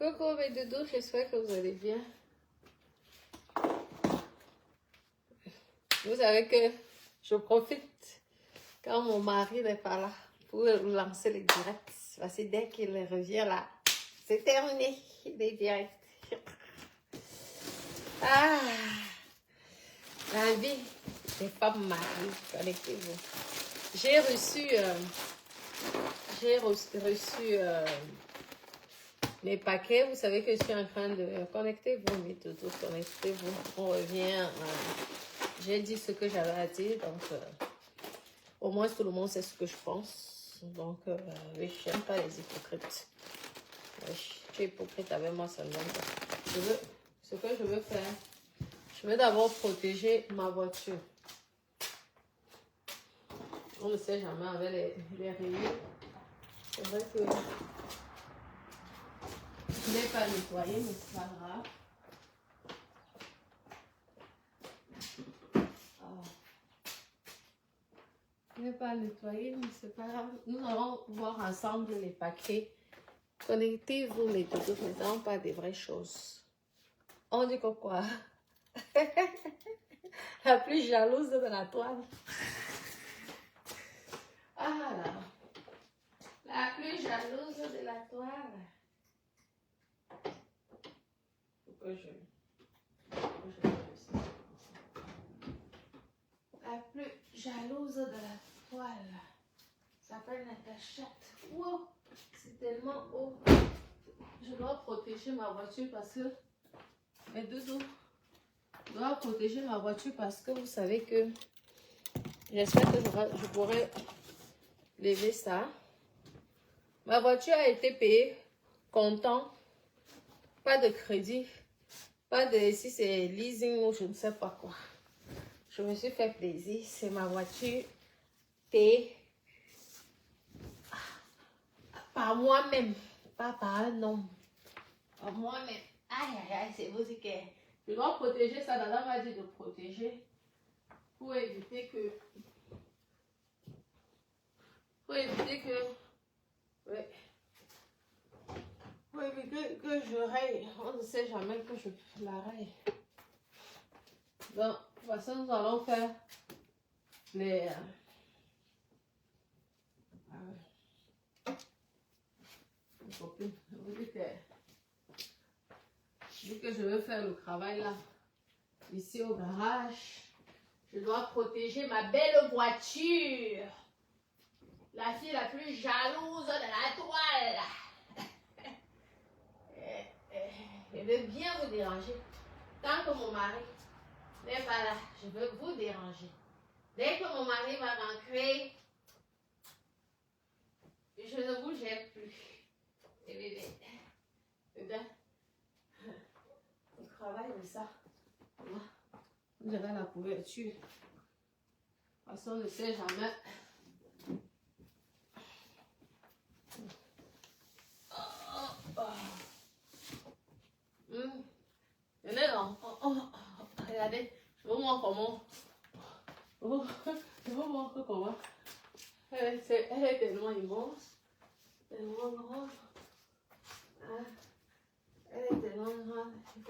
Coucou mes doudous, j'espère que vous allez bien. Vous savez que je profite quand mon mari n'est pas là pour lancer les directs. Parce que dès qu'il revient là, c'est terminé les directs. Ah, la vie des femmes mariées, connectez-vous. J'ai reçu mes paquets. Vous savez que je suis en train de connectez-vous, mes toutous, connectez-vous. On revient. J'ai dit ce que j'avais à dire, donc au moins tout le monde sait ce que je pense. Donc oui, j'aime pas les hypocrites. Oui, tu es hypocrite avec moi, ça ne donne pas. Ce que je veux faire, je veux d'abord protéger ma voiture. On ne sait jamais avec les rayures. C'est vrai que je n'ai pas nettoyé, mais c'est pas grave. Je n'ai pas nettoyé, mais c'est pas grave. Nous allons voir ensemble les paquets. Connectez-vous, les doudous, mais non pas des vraies choses. On dit quoi? La plus jalouse de la toile. Ah là. La plus jalouse de la toile. Pourquoi je La plus jalouse de la toile. Ça s'appelle Natachette. Wow, c'est tellement haut. Je dois protéger ma voiture parce que... Mais doudou, je dois protéger ma voiture parce que vous savez que... J'espère que je pourrai lever ça. Ma voiture a été payée comptant. Pas de crédit. Pas de... Si c'est leasing ou je ne sais pas quoi. Je me suis fait plaisir. C'est ma voiture payée par moi-même. Pas par un homme. Par moi-même. Aïe, aïe, aïe, c'est vous que... Je dois protéger ça. Dada m'a dit de protéger. Pour éviter que... Oui. Pour éviter que je raye. On ne sait jamais que je la raye. Donc, de toute façon, nous allons faire les... copine, vous dites que je veux faire le travail là, ici au garage, je dois protéger ma belle voiture. La fille la plus jalouse de la toile. Je veux bien vous déranger. Tant que mon mari n'est pas là, je veux vous déranger. Dès que mon mari va rentrer, je ne vous gêne plus. Et bébé, regarde, on travaille de ça. On dirait la couverture. De toute façon, on ne sait jamais. Venez là. Regardez, je vous montre comment. Je vous montre comment. Elle est tellement immense. Tellement grande. Elle est tellement grande. Il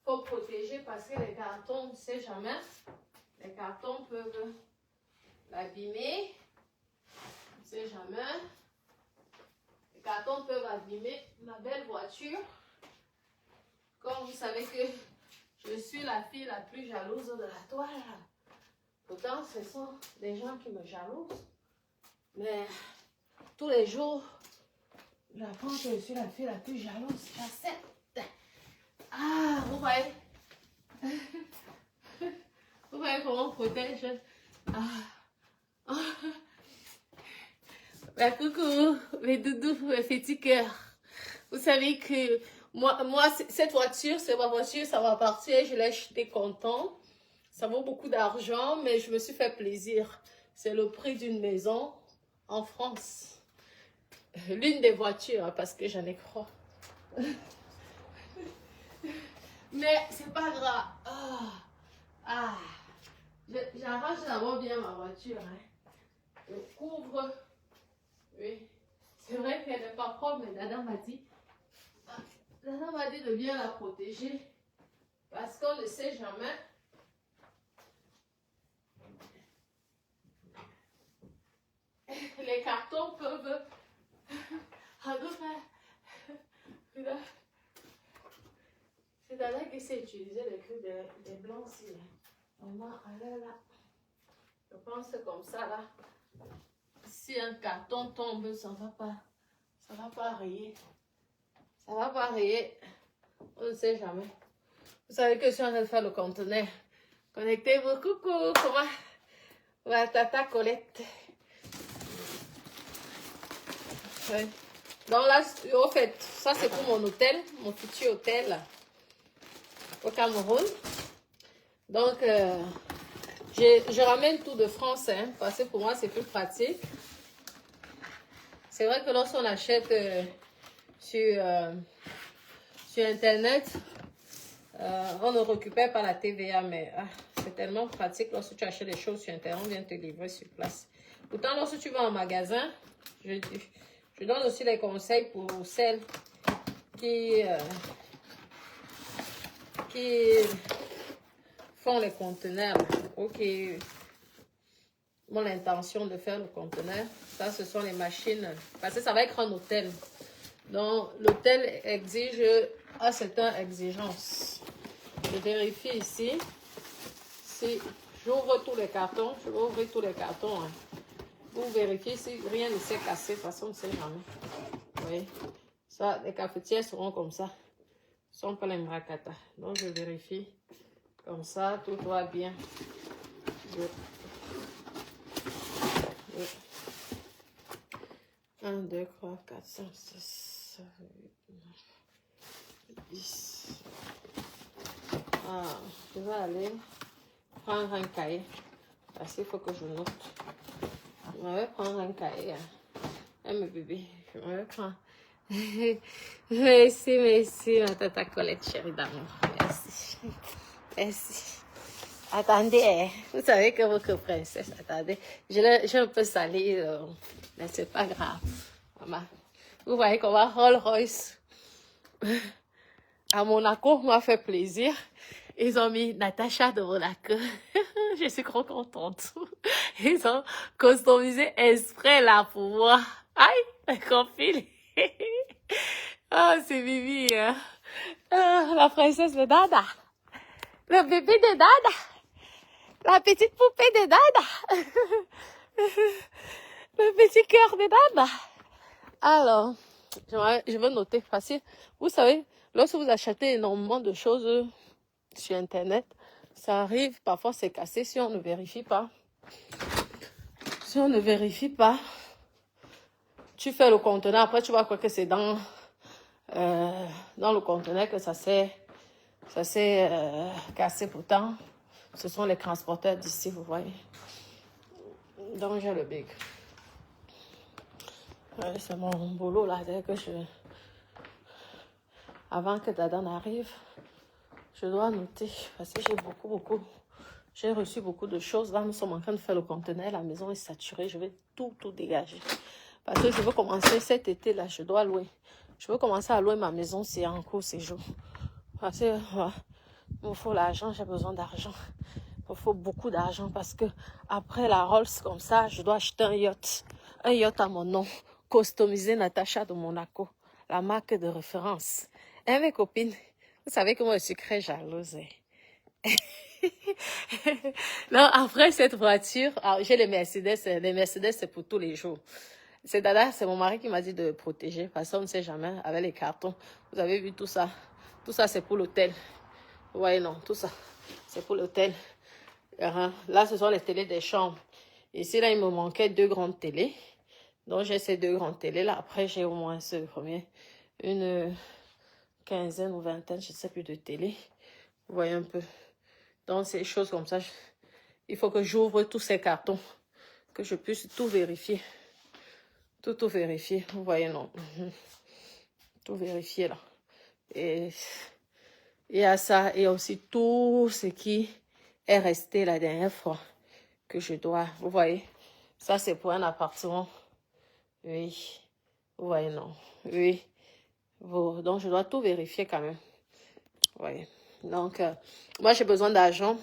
faut protéger parce que les cartons, on ne sait jamais. Les cartons peuvent l'abîmer. On ne sait jamais. Les cartons peuvent abîmer ma belle voiture. Comme vous savez que je suis la fille la plus jalouse de la toile. Pourtant, ce sont des gens qui me jalousent. Mais tous les jours, j'apprends que je suis la fille la plus jalouse. J'accepte. Ah, vous voyez? Vous voyez comment on protège? Bah, coucou, mes doudous, mes petits cœurs. Vous savez que moi cette voiture, c'est ma voiture, ça va partir. Je l'ai acheté content. Ça vaut beaucoup d'argent, mais je me suis fait plaisir. C'est le prix d'une maison en France. L'une des voitures, parce que j'en ai trois. Mais c'est pas grave. J'arrange d'abord bien ma voiture. Je couvre. Oui. C'est vrai qu'elle n'est pas propre, mais Dada m'a dit. Nana m'a dit de bien la protéger parce qu'on ne sait jamais. Les cartons peuvent... C'est Dada qui sait utiliser les cubes des blancs aussi. On va aller là. Je pense comme ça là. Si un carton tombe, ça va pas rayer. Ça va pas rayer. On ne sait jamais. Vous savez que je suis en train de faire le conteneur. Connectez-vous. Coucou. Comment va Tata Colette? Ouais. Donc là, au fait, ça c'est pour mon hôtel, mon futur hôtel au Cameroun. Donc, je ramène tout de France, hein, parce que pour moi c'est plus pratique. C'est vrai que lorsqu'on achète sur Internet, on ne récupère pas la TVA, mais c'est tellement pratique lorsque tu achètes des choses sur Internet, on vient te livrer sur place. Pourtant, lorsque tu vas en magasin, je donne aussi les conseils pour celles qui font les conteneurs ou qui ont l'intention de faire le conteneur. Ça, ce sont les machines, parce que ça va être un hôtel. Donc, l'hôtel exige certaines exigences. Je vérifie ici. Si j'ouvre tous les cartons, je vais ouvrir tous les cartons. Hein. Vous vérifiez si rien ne s'est cassé, de toute façon, on ne sait jamais. Oui. Ça, les cafetières seront comme ça. Ce ne sont pas les mrakata. Donc, je vérifie. Comme ça, tout va bien. Oui. 1, 2, 3, 4, 5, 6, 7, 8, 9, 10. Je vais aller prendre un cahier. Parce qu'il faut que je note. Je vais prendre un cahier. Hein, mes bébés. Je vais prendre. Merci, ma tata Colette, chérie d'amour. Merci. Merci. Attendez, vous savez que votre princesse, attendez. J'ai un peu salé, mais c'est pas grave. Maman. Vous voyez qu'on va Rolls-Royce à Monaco, m'a fait plaisir. Ils ont mis Natacha de Monaco. Je suis trop contente. Ils ont customisé exprès là pour moi. Aïe, la copine. Oh, c'est Bibi. Hein? La princesse de Dada. Le bébé de Dada. La petite poupée de Dada. Le petit cœur de Dada. Alors, je vais noter parce que, vous savez, lorsque vous achetez énormément de choses sur Internet, ça arrive, parfois c'est cassé si on ne vérifie pas. Si on ne vérifie pas, tu fais le conteneur, après tu vas croire que c'est dans le conteneur que ça s'est cassé. Pourtant, ce sont les transporteurs d'ici, vous voyez. Donc j'ai le big. Ouais, c'est mon boulot là, dès que avant que Dada n'arrive, je dois noter parce que j'ai reçu beaucoup de choses. Là, nous sommes en train de faire le conteneur, la maison est saturée, je vais tout dégager. Parce que je veux commencer cet été là, je dois louer. Je veux commencer à louer ma maison, c'est en cours séjour. Parce que il me faut l'argent, j'ai besoin d'argent. Il me faut beaucoup d'argent parce que après la Rolls comme ça, je dois acheter un yacht. Un yacht à mon nom. Customisé Natacha de Monaco. La marque de référence. Et mes copines, vous savez que moi je suis très jalouse. Non, après cette voiture, j'ai les Mercedes. Les Mercedes, c'est pour tous les jours. C'est Dada, c'est mon mari qui m'a dit de protéger. Parce qu'on ne sait jamais avec les cartons. Vous avez vu tout ça. Tout ça, c'est pour l'hôtel. Vous voyez, non, tout ça, c'est pour l'hôtel. Là, ce sont les télés des chambres. Ici, là, il me manquait 2 grandes télés. Donc, j'ai ces 2 grandes télés. Là, après, j'ai au moins une quinzaine ou vingtaine, je ne sais plus, de télé. Vous voyez un peu. Donc, ces choses comme ça, il faut que j'ouvre tous ces cartons. Que je puisse tout vérifier. Tout vérifier. Vous voyez, non. Tout vérifier, là. Et il y a ça. Et aussi tout ce qui est resté la dernière fois que je dois. Vous voyez, ça c'est pour un appartement. Oui. Vous voyez, non. Oui. Donc, je dois tout vérifier quand même. Oui. Donc, moi, j'ai besoin d'argent.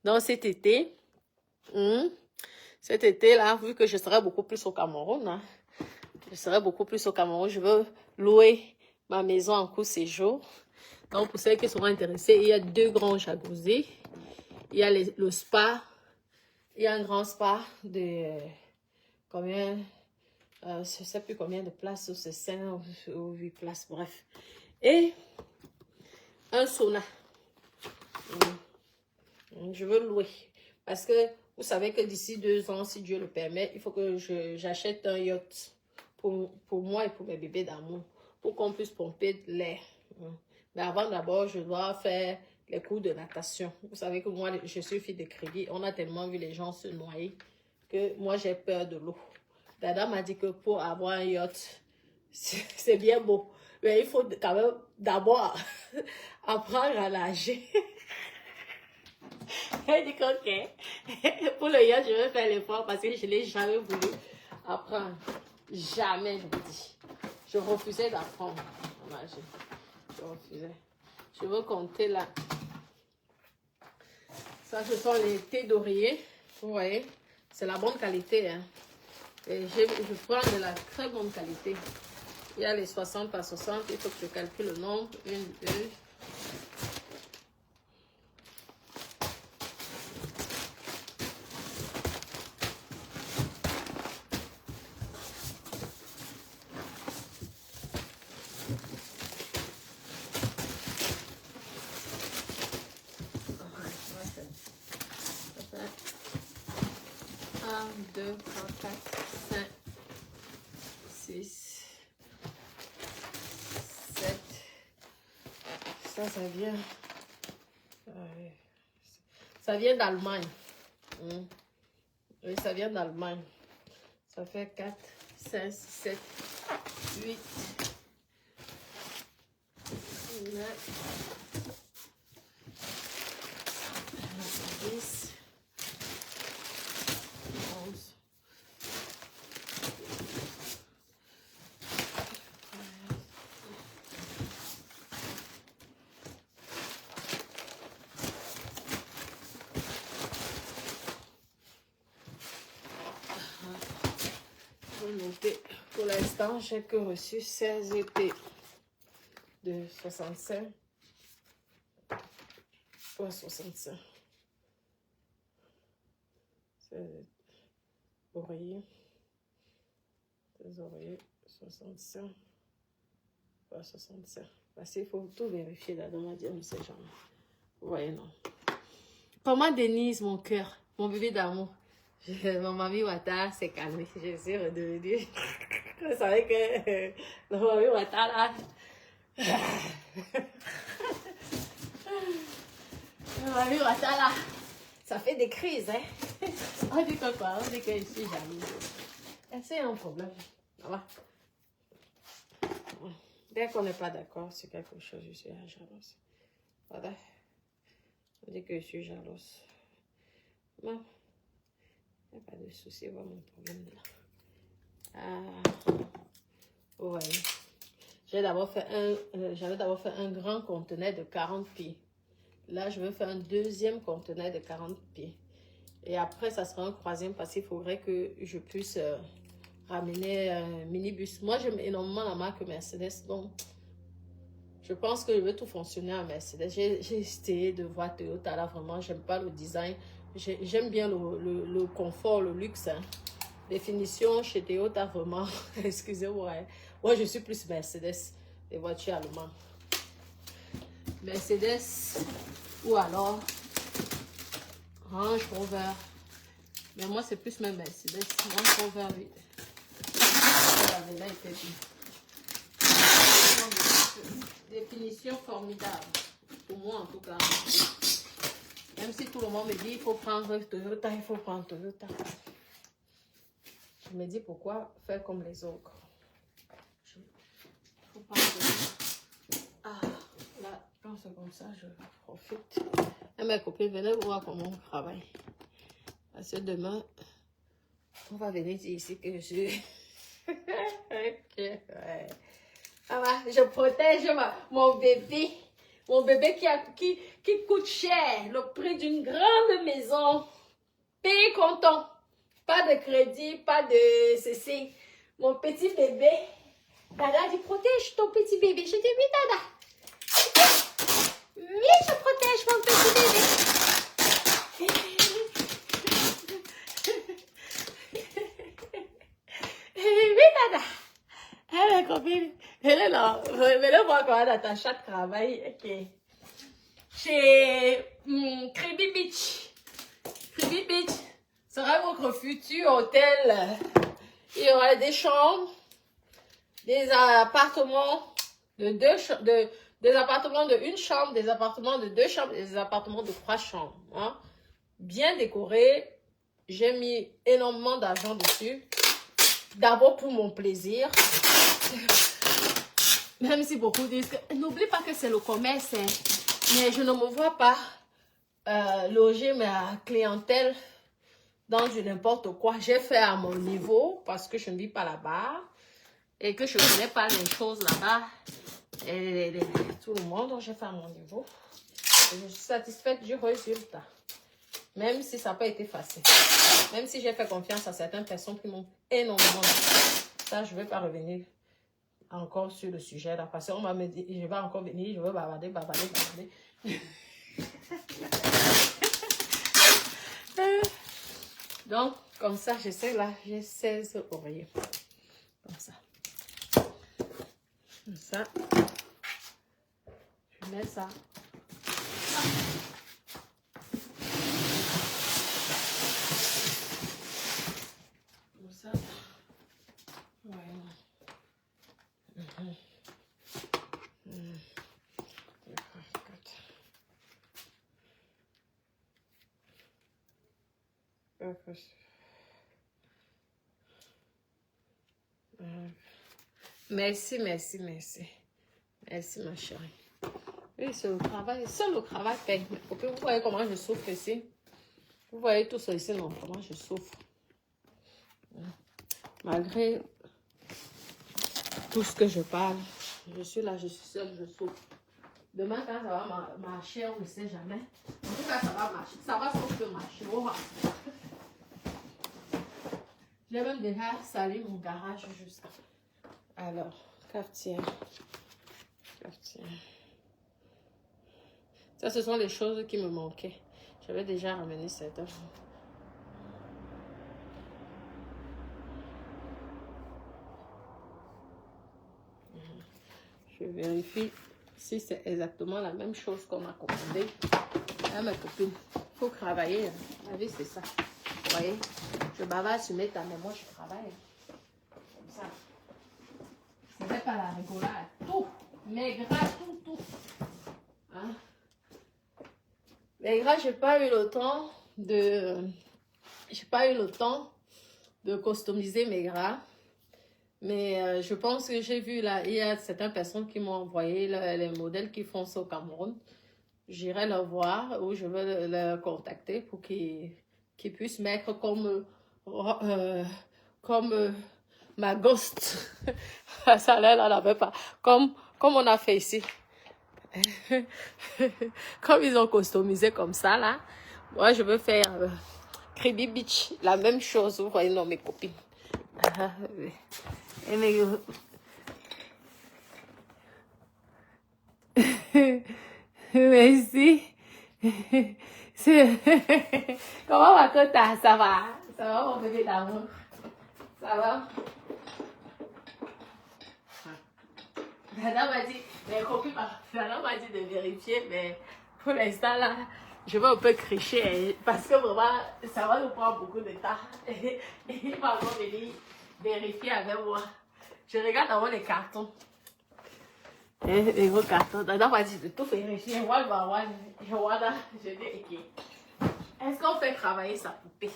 Donc, cet été, là, vu que je serai beaucoup plus au Cameroun, hein, je veux louer ma maison en court séjour. Donc, pour ceux qui seront intéressés, il y a 2 grands jacuzzis. Il y a le spa. Il y a un grand spa de combien, je ne sais plus combien de places, c'est 5 ou 8 places, bref. Et un sauna. Je veux louer. Parce que vous savez que d'ici 2 ans, si Dieu le permet, il faut que j'achète un yacht pour moi et pour mes bébés d'amour. Pour qu'on puisse pomper de l'air. Mais avant d'abord, je dois faire les cours de natation. Vous savez que moi, je suis fille de crédit. On a tellement vu les gens se noyer que moi, j'ai peur de l'eau. Dada m'a dit que pour avoir un yacht, c'est bien beau. Mais il faut quand même d'abord apprendre à nager. Elle dit que ok. Pour le yacht, je vais faire l'effort parce que je ne l'ai jamais voulu apprendre. Jamais, je me dis. Je refusais d'apprendre à nager. Je refusais. Je veux compter là. Ça, ce sont les thés d'oreiller. Vous voyez, c'est la bonne qualité. Hein. Et je prends de la très bonne qualité. Il y a les 60 par 60. Il faut que je calcule le nombre. 1, 2. Un, 2, 3, 4, 5, 6, 7. Ça vient. Ça vient d'Allemagne. Oui, ça vient d'Allemagne. Ça fait 4, 5, 7, 8, 9, 10, 11. Pour l'instant, j'ai que reçu 16 EP de 65. Ouais, 65. 16 oreillers. 16 oreillers. 65. Pas 65. Parce qu'il faut tout vérifier là dans ma diable, ces gens. Vous voyez, non. Comment Denise, mon cœur, mon bébé d'amour? Mon mami Wata s'est calmée. Je suis redevenue. Vous savez que le mami Wata là. Le mami Wata là. Ça fait des crises, hein. On dit que quoi? On dit que je suis jalouse. C'est un problème. Voilà. Dès qu'on n'est pas d'accord sur quelque chose, je suis jalouse. Voilà. On dit que je suis jalouse. Bon. Il n'y a pas de souci, voilà mon problème là. Ah. Ouais. J'avais d'abord fait un grand conteneur de 40 pieds. Là, je veux faire un deuxième conteneur de 40 pieds. Et après, ça sera un troisième parce qu'il faudrait que je puisse ramener un minibus. Moi, j'aime énormément la marque Mercedes. Donc, je pense que je vais tout fonctionner à Mercedes. J'ai essayé de voir Toyota. Là, vraiment, j'aime pas le design. J'aime bien le confort, le luxe. Hein. Définition chez Toyota, vraiment. Excusez-moi. Hein. Moi, je suis plus Mercedes. Les voitures allemandes. Mercedes ou alors Range Rover. Mais moi, c'est plus même Mercedes. Range Rover, oui. Là, était bien. Définition formidable. Pour moi, en tout cas. Même si tout le monde me dit il faut prendre Toyota, il faut prendre Toyota. Je me dis pourquoi faire comme les autres. Il faut prendre Toyota. Ah, là, quand c'est comme ça, je profite. Et mes copines, venez voir comment on travaille. Parce que demain, on va venir dire ici que je suis. Okay, ouais. Ça va, je protège mon bébé. Mon bébé qui coûte cher, le prix d'une grande maison. Paye comptant. Pas de crédit, pas de ceci. Mon petit bébé. Dada dit, protège ton petit bébé. Je dis, oui, Dada. Oui, je protège mon petit bébé. Oui, Dada. Elle est copine. Elle est là. Venez voir comment Natacha travaille. Okay. Chez Kribi Beach. Kribi Beach sera votre futur hôtel. Il y aura des chambres, des appartements de des appartements de une chambre, des appartements de 2 chambres, des appartements de 3 chambres. Hein? Bien décoré. J'ai mis énormément d'argent dessus. D'abord pour mon plaisir. Même si beaucoup disent que n'oublie pas que c'est le commerce. Hein. Mais je ne me vois pas loger ma clientèle dans du n'importe quoi. J'ai fait à mon niveau parce que je ne vis pas là-bas et que je ne connais pas les choses là-bas. Et tout le monde, donc j'ai fait à mon niveau. Et je suis satisfaite du résultat. Même si ça n'a pas été facile. Même si j'ai fait confiance à certaines personnes qui m'ont énormément dit. Ça, je ne vais pas revenir encore sur le sujet là. Parce qu'on m'a dit, je vais encore venir, je vais bavarder. Donc, comme ça, je sais là, j'ai 16 oreillers. Comme ça. Comme ça. Je mets ça. Comme ça. Voilà. Merci, merci, merci. Merci, ma chérie. Oui, c'est le travail. Seul le travail paye. Vous voyez comment je souffre ici. Vous voyez tout ça ici, non? Comment je souffre. Malgré tout ce que je parle, je suis là, je suis seule, je souffre. Demain, quand ça va marcher, on ne sait jamais. En tout cas, ça va marcher. Ça va sauf que marcher. On va. J'ai même déjà salé mon garage juste. Alors, cafetière. Ça, ce sont les choses qui me manquaient. J'avais déjà ramené cette œuvre. Je vérifie si c'est exactement la même chose qu'on m'a commandé. Ah, ma copine, il faut travailler. Hein. La vie, c'est ça. Vous voyez, je bavarde sur mes tables, mais moi, je travaille. Comme ça. Ce n'est pas la rigolade. Tout. Mais gras, tout. Hein? Mais gras, j'ai pas eu le temps de customiser mes gras. Mais je pense que j'ai vu là, il y a certaines personnes qui m'ont envoyé les modèles qui font ça au Cameroun. J'irai le voir ou je vais le contacter pour qu'ils puissent mettre comme ma ghost. Ça là, elle n'avait pas. Comme on a fait ici. Comme ils ont customisé comme ça là. Moi, je veux faire Kribi Beach. La même chose, vous voyez, non, mes copines. Merci. Comment va Kota? Ça va? Ça va mon bébé d'amour? Ça va? Dada m'a dit, mais Dada m'a dit de vérifier, mais pour l'instant là, je vais un peu cricher parce que vraiment, ça va nous prendre beaucoup de temps. Et il va encore venir vérifier avec moi. Je regarde d'abord les cartons. Les gros cartons. Dada m'a dit de tout vérifier. Je dis, ok. Est-ce qu'on fait travailler sa poupée?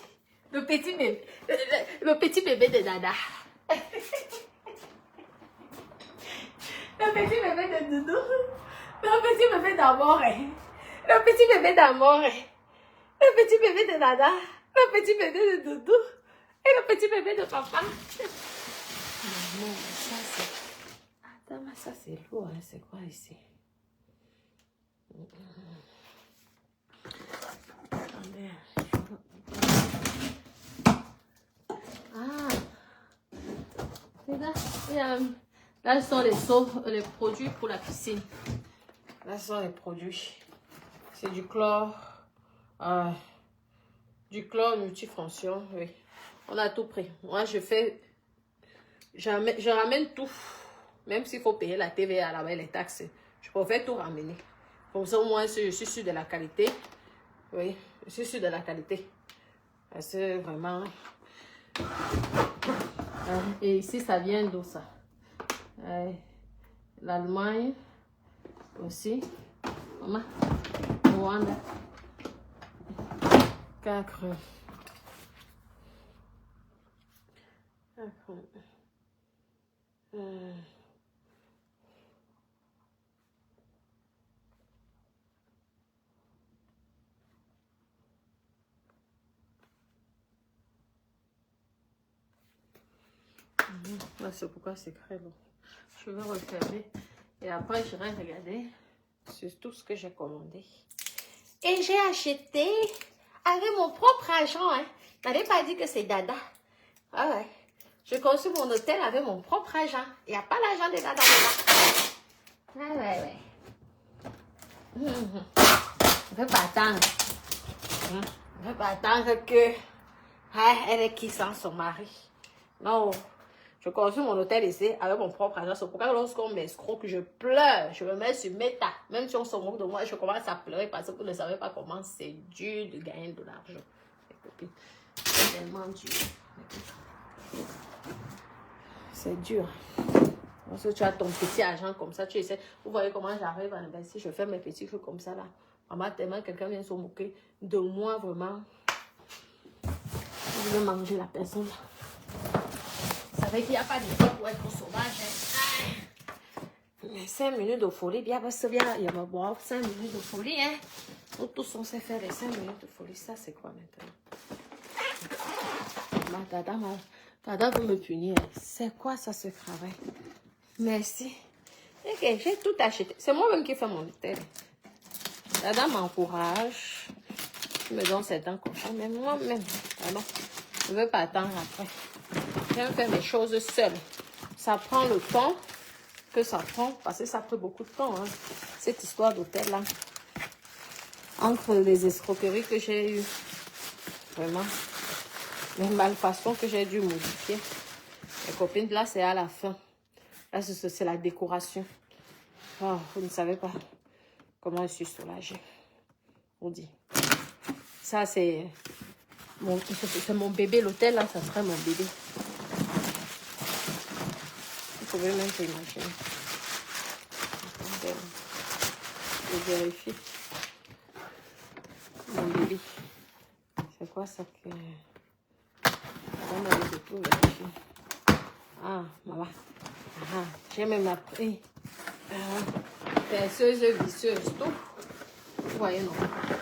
Le petit bébé de Dada. Le petit bébé de Doudou. Le petit bébé d'Amour. Le petit bébé d'Amour. Le petit bébé de Dada. Le petit bébé de Doudou. Et le petit bébé de papa. Non, ça c'est... Attends, ma ça c'est lourd, hein. C'est quoi ici? Attendez. Ah, là, ce sont les sauves, les produits pour la piscine. Là, ce sont les produits. C'est du chlore multifonction, oui. On a tout pris. Moi, je ramène tout. Même s'il faut payer la TVA, là-bas, les taxes, je préfère tout ramener. Comme ça, au moins, je suis sûre de la qualité. Oui, je suis sûre de la qualité. Parce que vraiment... Et ici, ça vient d'où ça? L'Allemagne aussi. Maman, Rwanda. 4. Là, c'est pourquoi c'est très long. Je vais refermer. Et après, je vais regarder. C'est tout ce que j'ai commandé. Et j'ai acheté avec mon propre argent. Hein. N'allez pas dire que c'est dada. Ah ouais. Je construis mon hôtel avec mon propre argent. Il n'y a pas l'argent de dada dedans. Ah ouais, ouais. On ne peut pas attendre. On ne peut pas attendre que elle est qui sans son mari. Non. Je construis mon hôtel ici avec mon propre argent. C'est pourquoi lorsqu'on m'escroque, je pleure. Je me mets sur Meta. Même si on se moque de moi, je commence à pleurer parce que vous ne savez pas comment c'est dur de gagner de l'argent. C'est tellement dur. C'est dur. Lorsque tu as ton petit argent comme ça, tu essaies. Vous voyez comment j'arrive à investir. Je fais mes petits trucs comme ça là. Maman, tellement quelqu'un vient se moquer de moi vraiment. Je vais manger la personne là. Vous savez qu'il n'y a pas d'effort pour être sauvage. Hein? Mais 5 minutes de folie, bien parce que bien, Il va boire 5 minutes de folie. Hein? Nous tous on sait faire les 5 minutes de folie. Ça, c'est quoi maintenant? Dada veut me punir. C'est quoi ça, ce travail? Merci. Ok, j'ai tout acheté. C'est moi-même qui fais mon hôtel. Dada m'encourage. Je me donne certains conseils, mais moi-même, alors, je ne veux pas attendre après. J'aime faire mes choses seule. Ça prend le temps que ça prend, parce que ça prend beaucoup de temps, hein, cette histoire d'hôtel-là. Entre les escroqueries que j'ai eues, vraiment, les malfaçons que j'ai dû modifier. Les copines, là, c'est à la fin. Là, c'est la décoration. Oh, vous ne savez pas comment je suis soulagée. On dit. Ça, c'est mon bébé. L'hôtel, là, ça serait mon bébé. Vous pouvez même imaginer. Je vérifie. Mon bébé. C'est quoi ça que... On a de tout vérifier. Ah, maman. Ah, j'ai même appris. Perceuse, visseuse, tout. Vous voyez, non?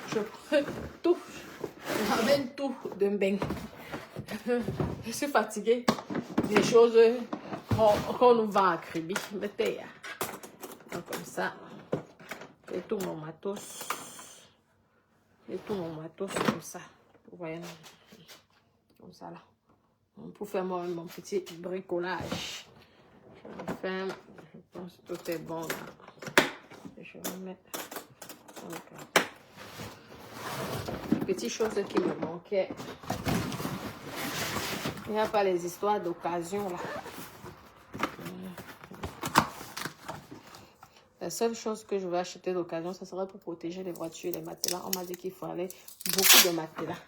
Je prends tout. Je ramène tout d'un bain. Je suis fatiguée. Des choses qu'on nous vend à Kribi. Mettez. Donc, comme ça. Et tout mon matos. Et tout mon matos comme ça. Vous voyez, non? Comme ça, là. Pour faire mon petit bricolage. Je ferme. Je pense que tout est bon, là. Je vais mettre... Petites choses qui me manquaient. Il n'y a pas les histoires d'occasion là. La seule chose que je vais acheter d'occasion, ça serait pour protéger les voitures et les matelas. On m'a dit qu'il fallait beaucoup de matelas.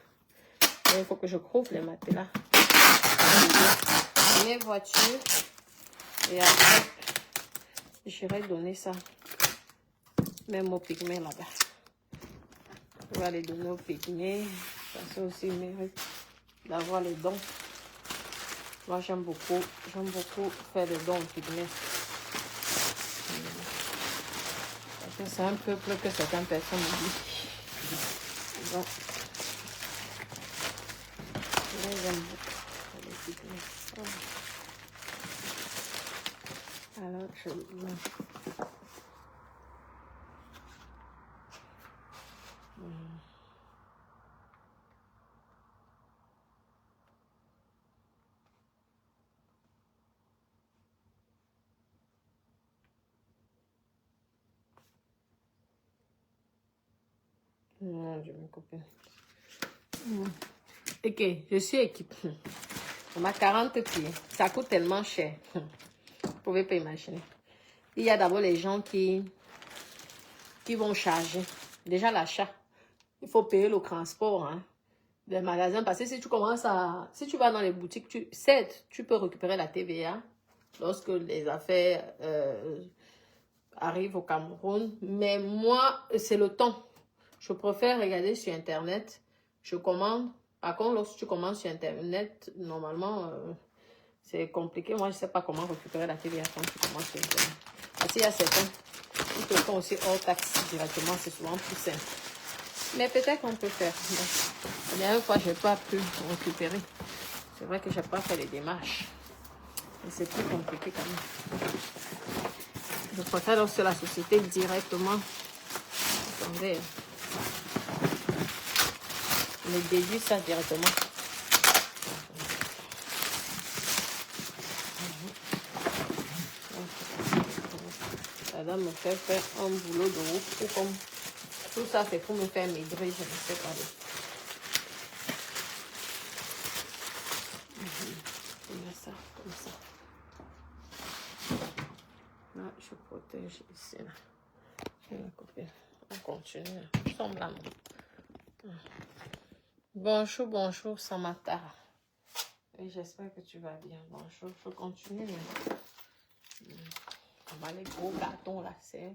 Et il faut que je couvre les matelas. Les voitures. Et après, j'irai donner ça. Même au pygmée là-bas. Je vais les donner au pygmée. Ça aussi mérite d'avoir les dons. Moi, j'aime beaucoup faire des dons au pygmée. Parce que c'est un peuple que certaines personnes oublient. Donc, j'aime beaucoup les pygmées. Alors, je... Mon Dieu, mes copines. Ok, je suis équipée. On a 40 pieds. Ça coûte tellement cher. Vous ne pouvez pas imaginer. Il y a d'abord les gens qui vont charger. Déjà l'achat. Il faut payer le transport des magasins. Parce que si tu commences à... Si tu vas dans les boutiques, certes, tu peux récupérer la TVA lorsque les affaires arrivent au Cameroun. Mais moi, c'est le temps. Je préfère regarder sur Internet. Je commande. Par contre, lorsque tu commandes sur Internet, normalement, c'est compliqué. Moi, je ne sais pas comment récupérer la TVA quand tu commandes sur Internet. Parce qu'il y a certains qui te font aussi hors taxe directement. C'est souvent plus simple. Mais peut-être qu'on peut faire. La dernière fois, je n'ai pas pu récupérer. C'est vrai que je n'ai pas fait les démarches. Mais c'est plus compliqué quand même. Je préfère lorsque la société directement. Attendez. On déduit ça directement. La dame me fait faire un boulot de ouf. Ou comme tout ça, c'est pour me faire maigrir, je ne sais pas. Comme ça. Là, je protège ici. Là. On continue. Nous sommes là. Bonjour, bonjour, Samantha. Et j'espère que tu vas bien. Bonjour, je continue. On va les gros gâtons là. C'est...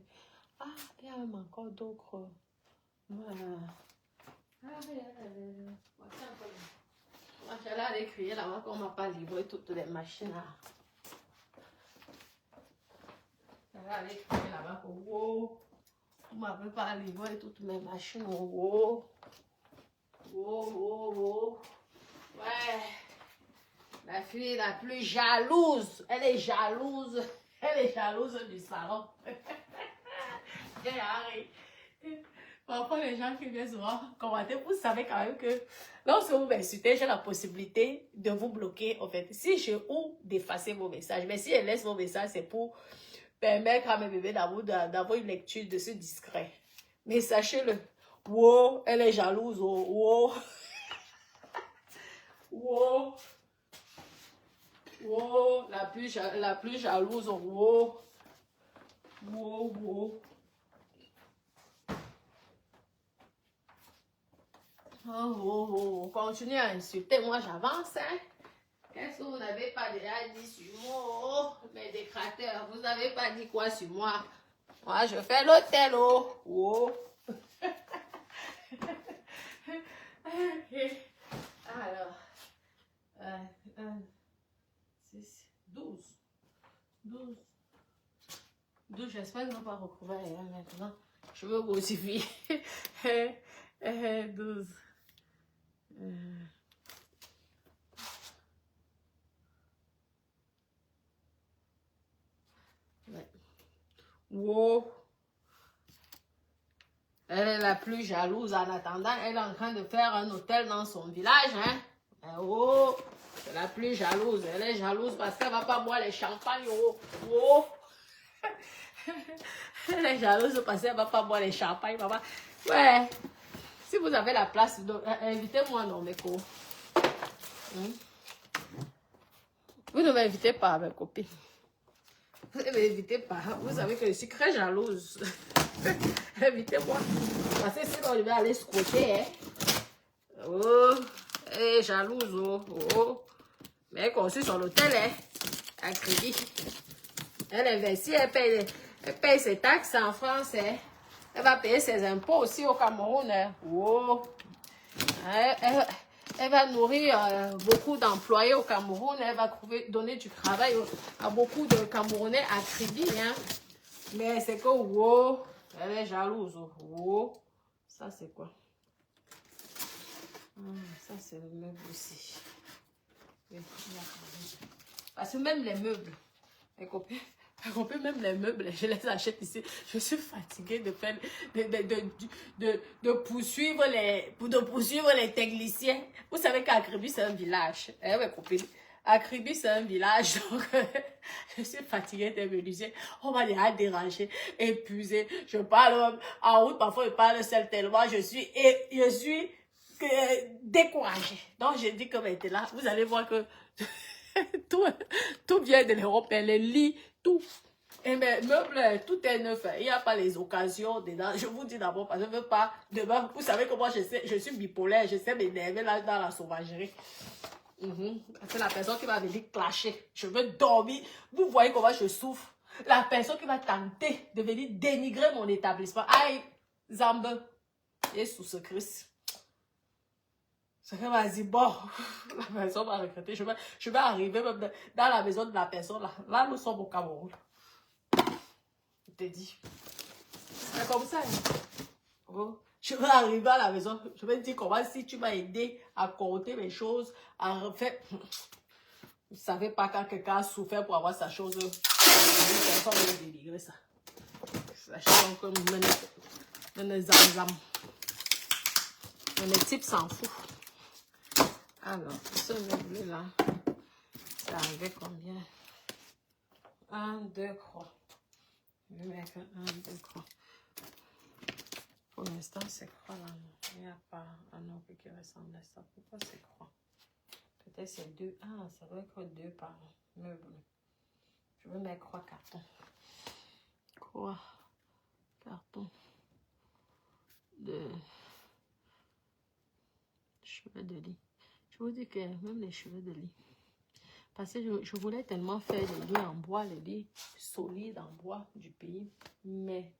Ah, il y a même encore d'autres. Voilà. Moi, j'allais aller crier là-bas qu'on ne m'a pas livré toutes les machines là. J'allais aller crier là-bas pour wow. On ne m'avait pas livré toutes mes machines. Wow. Wow. Ouais. La fille la plus jalouse. Elle est jalouse. Elle est jalouse du salon. Parfois, les gens qui viennent souvent commenter, vous savez quand même que lorsque vous m'insultez, j'ai la possibilité de vous bloquer. En fait, si je ou d'effacer vos messages, mais si elle laisse vos messages, c'est pour permettre à mes bébés d'avoir une lecture de ce discret. Mais sachez-le, wow, elle est jalouse, oh, wow. Wow. Wow, la plus jalouse, wow. Wow. Oh, continuez à insulter, moi j'avance, hein. Qu'est-ce que vous n'avez pas déjà dit sur moi, mes décrateurs? Vous n'avez pas dit quoi sur moi? Moi, je fais l'hôtel, oh. Oh. Alors, 6, 12, j'espère que je ne vais pas recouvrir maintenant. Je veux modifier. 12. Ouais. Wow. Elle est la plus jalouse en attendant. Elle est en train de faire un hôtel dans son village. Hein? Oh, c'est la plus jalouse. Elle est jalouse parce qu'elle ne va pas boire les champagnes. Oh. Elle est jalouse parce qu'elle ne va pas boire les champagnes. Papa. Ouais. Si vous avez la place, invitez-moi dans mes cours. Vous ne m'invitez pas, mes copines. Vous ne m'invitez pas. Vous savez que je suis très jalouse. Invitez-moi. Parce que sinon, je vais aller squatter. Hein. Oh, elle est jalouse. Oh. Mais elle construit son hôtel. Hein, à crédit. Elle investit, elle paye ses taxes en France. Hein. Elle va payer ses impôts aussi au Cameroun. Hein. Oh. Elle va nourrir beaucoup d'employés au Cameroun. Elle va donner du travail à beaucoup de Camerounais à crédit. Hein. Mais c'est que, wow, elle est jalouse. Wow. Ça, c'est quoi? Ça, c'est le meuble aussi. Oui, parce que même les meubles, mes copines, T'as compris, même les meubles, je les achète ici. Je suis fatiguée de faire, poursuivre les techniciens. Vous savez qu'Akribi, c'est un village. Eh ouais, copine. Akribi, c'est un village. Donc, je suis fatiguée des menuisiers. On m'a déjà dérangé, épuisée. Je parle en route, parfois je parle seul tellement. Je suis découragée. Donc, je dis que maintenant, vous allez voir que tout vient de l'Europe, les lits, tout. Et mes meubles, tout est neuf. Il n'y a pas les occasions dedans. Je vous dis d'abord parce que je ne veux pas. Demain, vous savez que moi, je suis bipolaire. Je sais m'énerver là dans la sauvagerie. C'est la personne qui va venir clasher. Je veux dormir. Vous voyez comment je souffre. La personne qui va tenter de venir dénigrer mon établissement. Aïe, Zambe. Et sous ce Christ. C'est qu'elle m'a dit, bon, la personne va regretter. Je vais arriver même dans la maison de la personne là. Là, nous sommes au Cameroun. Je te dis. C'est comme ça. Oh. Je vais arriver à la maison. Je vais te dire comment si tu m'as aidé à compter mes choses, à refaire. Vous ne savez pas quand quelqu'un a souffert pour avoir sa chose. Une personne va dénigrer ça. Sachez comme les zamzam. Les types s'en foutent. Alors, ce meuble là, ça arrivait combien? 1, 2 croix. Je vais mettre 1, 2 croix. Pour l'instant, c'est croix là. Il n'y a pas un autre qui ressemble à ça. Pourquoi c'est croix? Peut-être c'est 2. Ah, ça doit être 2 par meuble. Je vais mettre croix carton. Croix carton de cheveux de lit. Je vous dis que même les cheveux de lit. Parce que je voulais tellement faire des lits en bois, les lits solides en bois du pays. Mais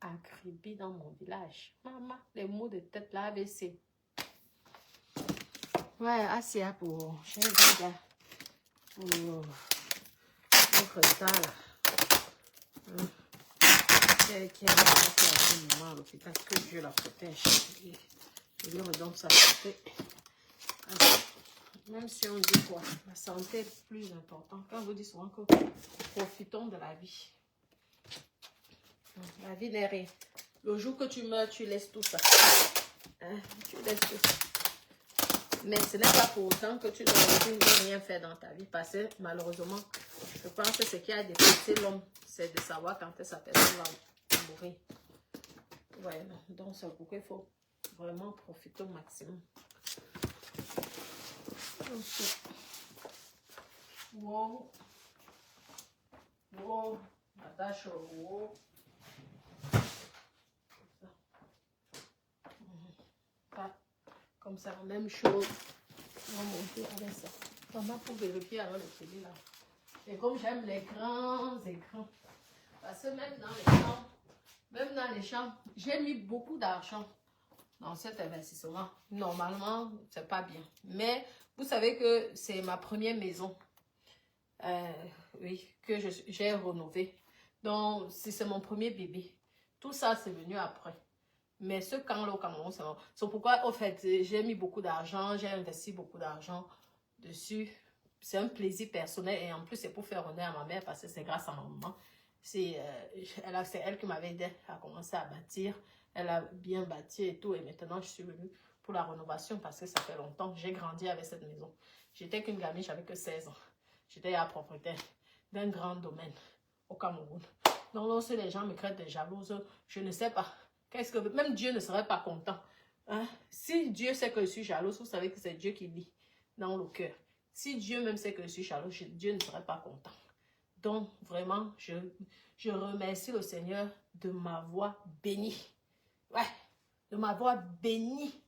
Akribi dans mon village. Maman, les mots de tête là, ABC. Ouais, assez pour. Je vais pour retard là. Qui est là à ce moment à l'hôpital, que Dieu la protège. Je lui redonne sa santé. Même si on dit quoi, la santé est plus importante. Quand on vous dit souvent que profitons de la vie. La vie n'est rien. Le jour que tu meurs, tu laisses tout ça. Hein? Tu laisses tout ça. Mais ce n'est pas pour autant que tu ne veux rien faire dans ta vie. Parce que malheureusement, je pense que ce qui a dépassé l'homme, c'est de savoir quand sa personne va mourir. Ouais, donc c'est pourquoi il faut vraiment profiter au maximum. Okay. Wow. Wow. Attache au wow. Pas comme ça, même chose. On va monter avec ça. Comment pour vérifier alors le télé là. Et comme j'aime les grands écrans. Parce que même dans les champs, j'ai mis beaucoup d'argent dans cet investissement. Normalement, c'est pas bien. Mais vous savez que c'est ma première maison. Oui, que j'ai rénovée. Donc, c'est mon premier bébé. Tout ça, c'est venu après. Mais ce camp-là au Cameroun, c'est pourquoi, au fait, j'ai mis beaucoup d'argent, j'ai investi beaucoup d'argent dessus. C'est un plaisir personnel et en plus, c'est pour faire honneur à ma mère parce que c'est grâce à ma maman. C'est elle qui m'avait aidé à commencer à bâtir. Elle a bien bâti et tout. Et maintenant, je suis venue pour la rénovation parce que ça fait longtemps. J'ai grandi avec cette maison. J'étais qu'une gamine, j'avais que 16 ans. J'étais la propriétaire d'un grand domaine au Cameroun. Donc, lorsque les gens me craignent des jalouses, je ne sais pas. Qu'est-ce que même Dieu ne serait pas content. Hein? Si Dieu sait que je suis jalouse, vous savez que c'est Dieu qui vit dans le cœur. Si Dieu même sait que je suis jalouse, Dieu ne serait pas content. Donc, vraiment, je remercie le Seigneur de m'avoir béni. Ouais, de m'avoir béni.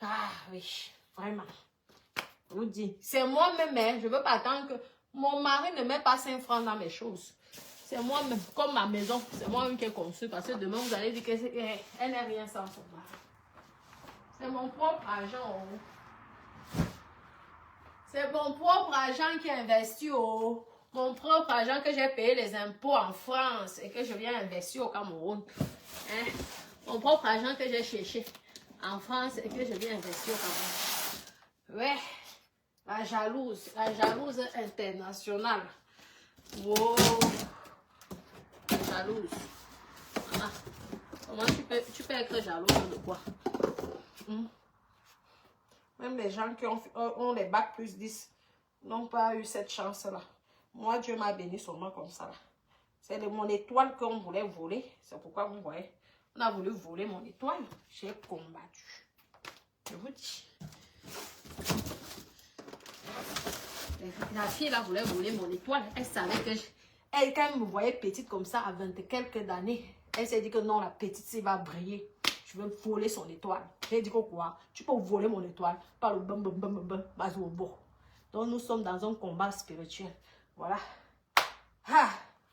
Ah oui, vraiment. Je vous dis, c'est moi-même, hein, je ne veux pas attendre que mon mari ne met pas 5 francs dans mes choses. C'est moi-même, comme ma maison, c'est moi-même qui ai conçu. Parce que demain, vous allez dire qu'elle n'est rien sans son mari. C'est mon propre argent. Oh. C'est mon propre argent qui est investi. Oh. Mon propre argent que j'ai payé les impôts en France et que je viens investir au Cameroun. Hein? Mon propre argent que j'ai cherché en France et que je viens investir au Cameroun. Ouais, la jalouse internationale. Wow. Jalouse. Ah. Comment tu peux être jalouse de quoi? Même les gens qui ont les bacs plus 10 n'ont pas eu cette chance-là. Moi, Dieu m'a béni seulement comme ça. C'est mon étoile qu'on voulait voler. C'est pourquoi vous voyez, on a voulu voler mon étoile. J'ai combattu. Je vous dis. La fille là voulait voler mon étoile. Elle savait que elle, quand elle me voyait petite comme ça à 20 et quelques années, elle s'est dit que non, la petite, c'est va briller. Je veux voler son étoile. J'ai dit que quoi? Tu peux voler mon étoile par le bum bum bum bum bum bum. Donc nous sommes dans un combat spirituel. Voilà. Ah,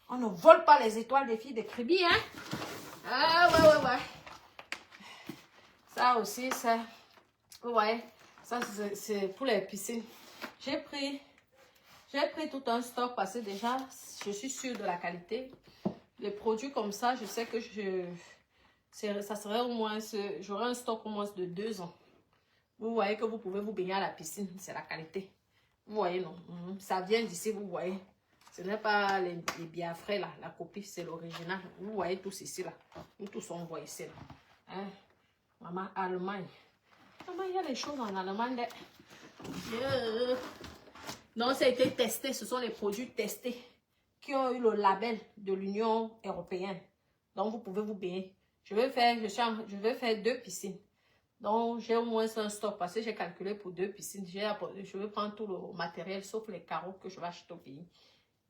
on ne vole pas les étoiles des filles de Kribi, hein? Ah ouais. Ça aussi, ça. Ouais. Ça, c'est pour les piscines. J'ai pris tout un stock parce que déjà, je suis sûre de la qualité. Les produits comme ça, je sais que ça serait au moins, j'aurai un stock au moins de 2 ans. Vous voyez que vous pouvez vous baigner à la piscine, c'est la qualité. Vous voyez, non? Ça vient d'ici, vous voyez. Ce n'est pas les Biafrais là, la copie, c'est l'original. Vous voyez tous ici là. Nous tous on voit ici là. Hein? Maman, Allemagne. Maman, il y a les choses en Allemagne. Non, ça a été testé. Ce sont les produits testés qui ont eu le label de l'Union européenne. Donc, vous pouvez vous baigner. Je vais faire 2 piscines. Donc, j'ai au moins un stock parce que j'ai calculé pour 2 piscines. Je vais prendre tout le matériel sauf les carreaux que je vais acheter au pays.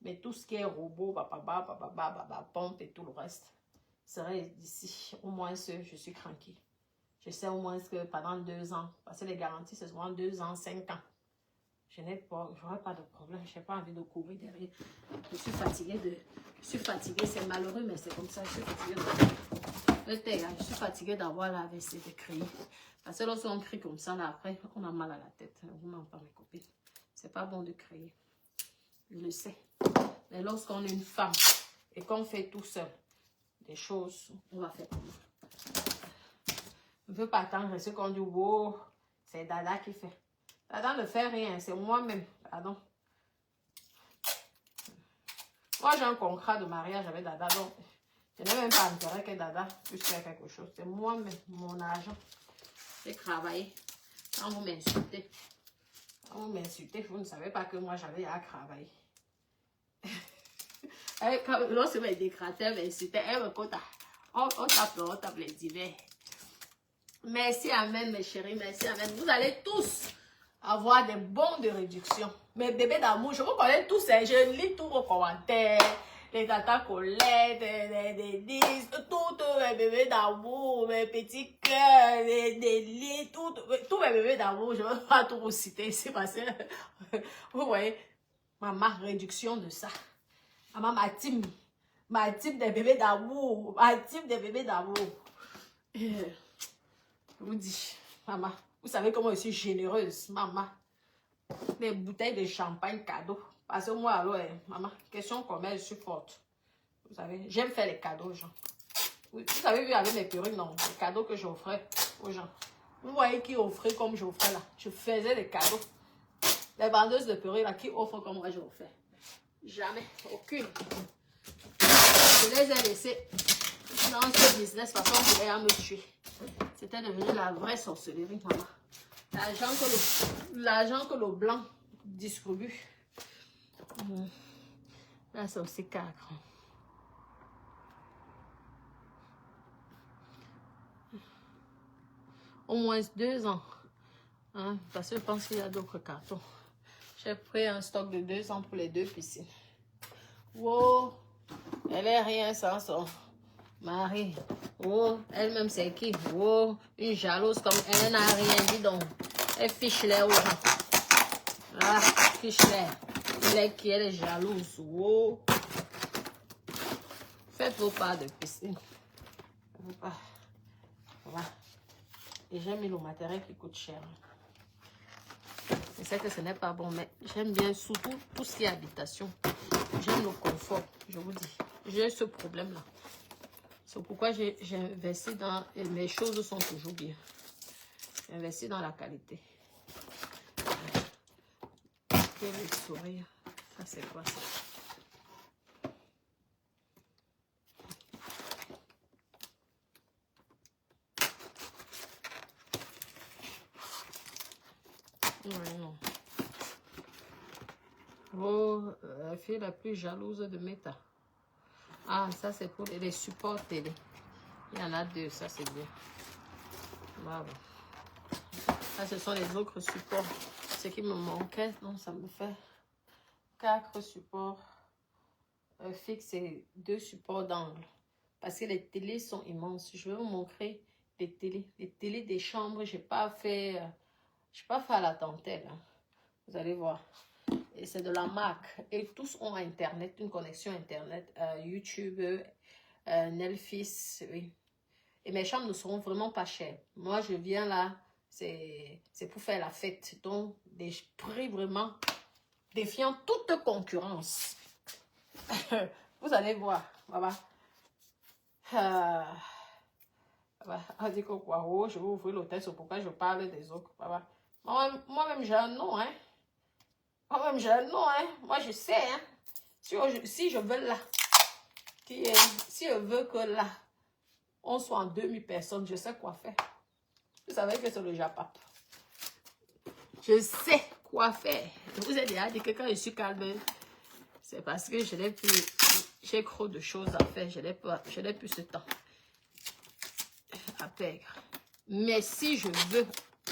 Mais tout ce qui est robot, pompe et tout le reste serait d'ici. Au moins, je suis tranquille. Je sais au moins que pendant 2 ans, parce que les garanties, c'est souvent 2 ans, 5 ans. Je n'aurai pas de problème. Je n'ai pas envie de courir derrière. Je suis fatiguée. C'est malheureux, mais c'est comme ça. Je suis fatiguée. Je suis fatiguée d'avoir la AVC de crier. Parce que lorsqu'on crie comme ça, là, après, on a mal à la tête. Vous m'en parlez, mes copines. C'est pas bon de crier. Je le sais. Mais lorsqu'on est une femme et qu'on fait tout seul, des choses, on va faire comment? Je ne veux pas attendre ce qu'on dit, wow, c'est Dada qui fait. Dada ne fait rien, c'est moi-même. Pardon. Moi, j'ai un contrat de mariage avec Dada, donc je n'ai même pas intérêt que Dada puisse faire quelque chose. C'est moi-même, mon argent. J'ai travaillé. Quand vous m'insultez, vous ne savez pas que moi, j'avais à travailler. Lorsque mes décrateurs m'insultaient, elle me compte, on tape les divers. Merci, amen, mes chéris, merci, amen. Vous allez tous avoir des bons de réduction. Mes bébés d'amour, je vous connais tous, je lis tous vos commentaires, les tatas Colette, des disques, tous mes bébés d'amour, mes petits cœurs, des lits, tous mes bébés d'amour, je ne vais pas tout vous citer ici parce que, vous voyez, ma réduction de ça. Maman, ma team des bébés d'amour, Je vous dis, maman, vous savez comment je suis généreuse, maman. Des bouteilles de champagne cadeau. Parce que moi, alors, maman, question commerce, je suis forte. Vous savez, j'aime faire les cadeaux aux gens. Vous avez vu avec mes perruques, non, les cadeaux que j'offrais aux gens. Vous voyez qui offrait comme j'offrais là. Je faisais des cadeaux. Les vendeuses de perruques là, qui offrent comme moi j'offrais. Jamais, aucune. Je les ai laissées dans ce business parce qu'on voulait à me tuer. C'était devenu la vraie sorcellerie, maman. L'argent que le blanc distribue. Là, c'est aussi 4. Au moins 2 ans. Hein, parce que je pense qu'il y a d'autres cartons. J'ai pris un stock de 2 ans pour les 2 piscines. Wow! Elle est rien sans son mari. Oh, elle-même c'est qui? Oh, une jalouse comme elle n'a rien dit donc. Elle fiche les aux gens. Ah, fiche les. Elle est qui? Elle est jalouse. Oh. Faites vos pas de piscine. Vos pas. Voilà. Et j'ai mis le matériel qui coûte cher. Je sais que ce n'est pas bon, mais j'aime bien surtout tout ce qui est habitation. J'aime le confort, je vous dis. J'ai ce problème-là. C'est pourquoi j'ai investi dans... Et mes choses sont toujours bien. J'ai investi dans la qualité. Quel sourire. Ça, c'est quoi ça? Ouais, non. Oh, la fille la plus jalouse de Meta. Ah, ça c'est pour les supports télé. Il y en a 2, ça c'est bien. Bravo. Là, ce sont les autres supports. Ce qui me manquait, donc ça me fait 4 supports fixes et 2 supports d'angle. Parce que les télés sont immenses. Je vais vous montrer les télés. Les télés des chambres, je n'ai pas fait à la dentelle. Hein. Vous allez voir. Et c'est de la marque. Et tous ont Internet, une connexion Internet, YouTube, Netflix, oui. Et mes chambres ne seront vraiment pas chères. Moi, je viens là, c'est pour faire la fête. Donc, des prix vraiment défiant toute concurrence. Vous allez voir. Voilà. On dit que quoi, oh, je vais ouvrir l'hôtel, c'est pourquoi je parle des autres. Voilà. Moi-même, j'ai un nom, hein. Moi-même, j'ai un nom, hein. Moi, je sais, hein. Si je veux là, si je veux que là, on soit en 2000 personnes, je sais quoi faire. Vous savez que c'est le Japon. Je sais quoi faire. Je vous ai déjà dit que quand je suis calme, c'est parce que j'ai trop de choses à faire. Je n'ai plus ce temps à perdre. Mais si je veux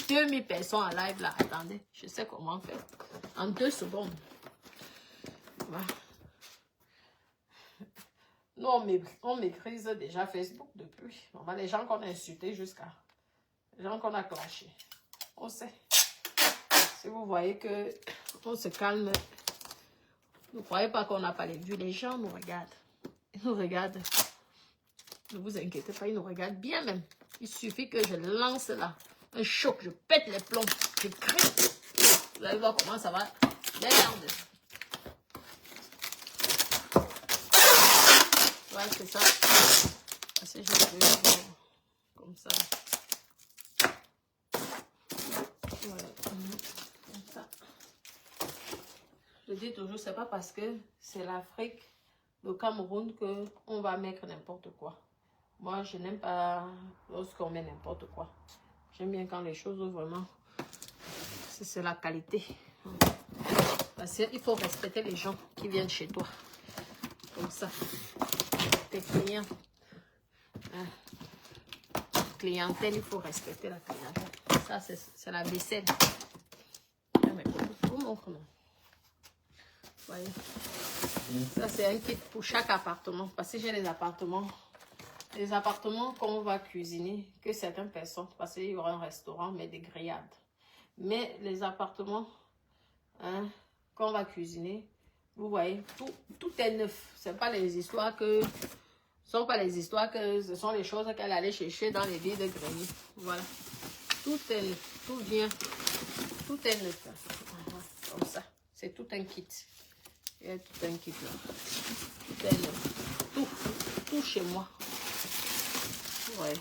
2000 personnes en live là, attendez, je sais comment faire. En 2 secondes. Voilà. Nous, on maîtrise déjà Facebook depuis. Normalement, les gens qu'on a insultés jusqu'à... Les gens qu'on a clashés. On sait. Si vous voyez que on se calme, ne croyez pas qu'on n'a pas les vues. Les gens nous regardent. Ils nous regardent. Ne vous inquiétez pas, ils nous regardent bien même. Il suffit que je lance là un choc, je pète les plombs, je crie. Vous allez voir comment ça va. Merde. Ouais, c'est ça. Parce que je veux comme ça. Voilà. Comme ça. Je dis toujours, c'est pas parce que c'est l'Afrique, le Cameroun, qu'on va mettre n'importe quoi. Moi, je n'aime pas lorsqu'on met n'importe quoi. J'aime bien quand les choses vraiment, c'est la qualité. Parce qu'il faut respecter les gens qui viennent chez toi. Comme ça. Tes clients. Hein. Clientèle, il faut respecter la clientèle. Ça, c'est la vaisselle. Vous montre, non? Voyez. Ça, c'est un kit pour chaque appartement. Parce que j'ai les appartements qu'on va cuisiner, que certaines personnes, parce qu'il y aura un restaurant, mais des grillades. Mais les appartements hein, qu'on va cuisiner, vous voyez, tout est neuf. Ce ne sont pas les histoires que... Ce sont les choses qu'elle allait chercher dans les villes de grenier. Voilà. Tout est neuf. Tout vient. Tout est neuf. Comme ça. C'est tout un kit. Il y a tout un kit là. Tout est neuf. Tout chez moi. Ouais.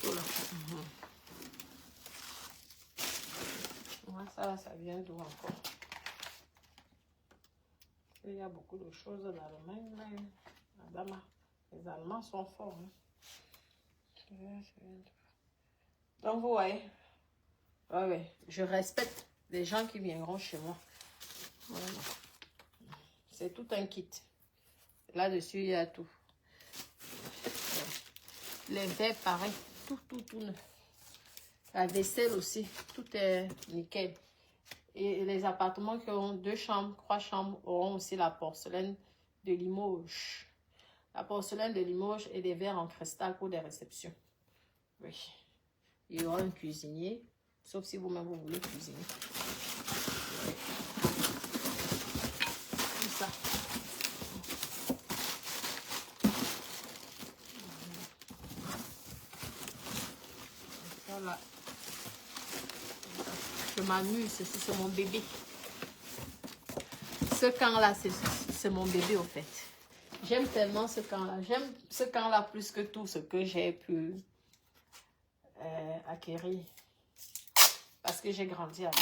Tout là. Ça vient d'où encore? Il y a beaucoup de choses dans l'Allemagne. Les Allemands sont forts. Hein. Donc, vous voyez. Ouais. Je respecte les gens qui viendront chez moi. Voilà. C'est tout un kit. Là-dessus, il y a tout. Les verres, pareil. Tout neuf. La vaisselle aussi. Tout est nickel. Et les appartements qui ont 2 chambres, 3 chambres auront aussi la porcelaine de Limoges. La porcelaine de Limoges et des verres en cristal pour des réceptions. Oui. Il y aura un cuisinier. Sauf si vous-même vous voulez cuisiner. Oui. Comme ça. Voilà. Je m'amuse, c'est mon bébé. Ce camp-là, c'est mon bébé au fait. J'aime tellement ce camp-là. J'aime ce camp-là plus que tout ce que j'ai pu acquérir. Parce que j'ai grandi avec.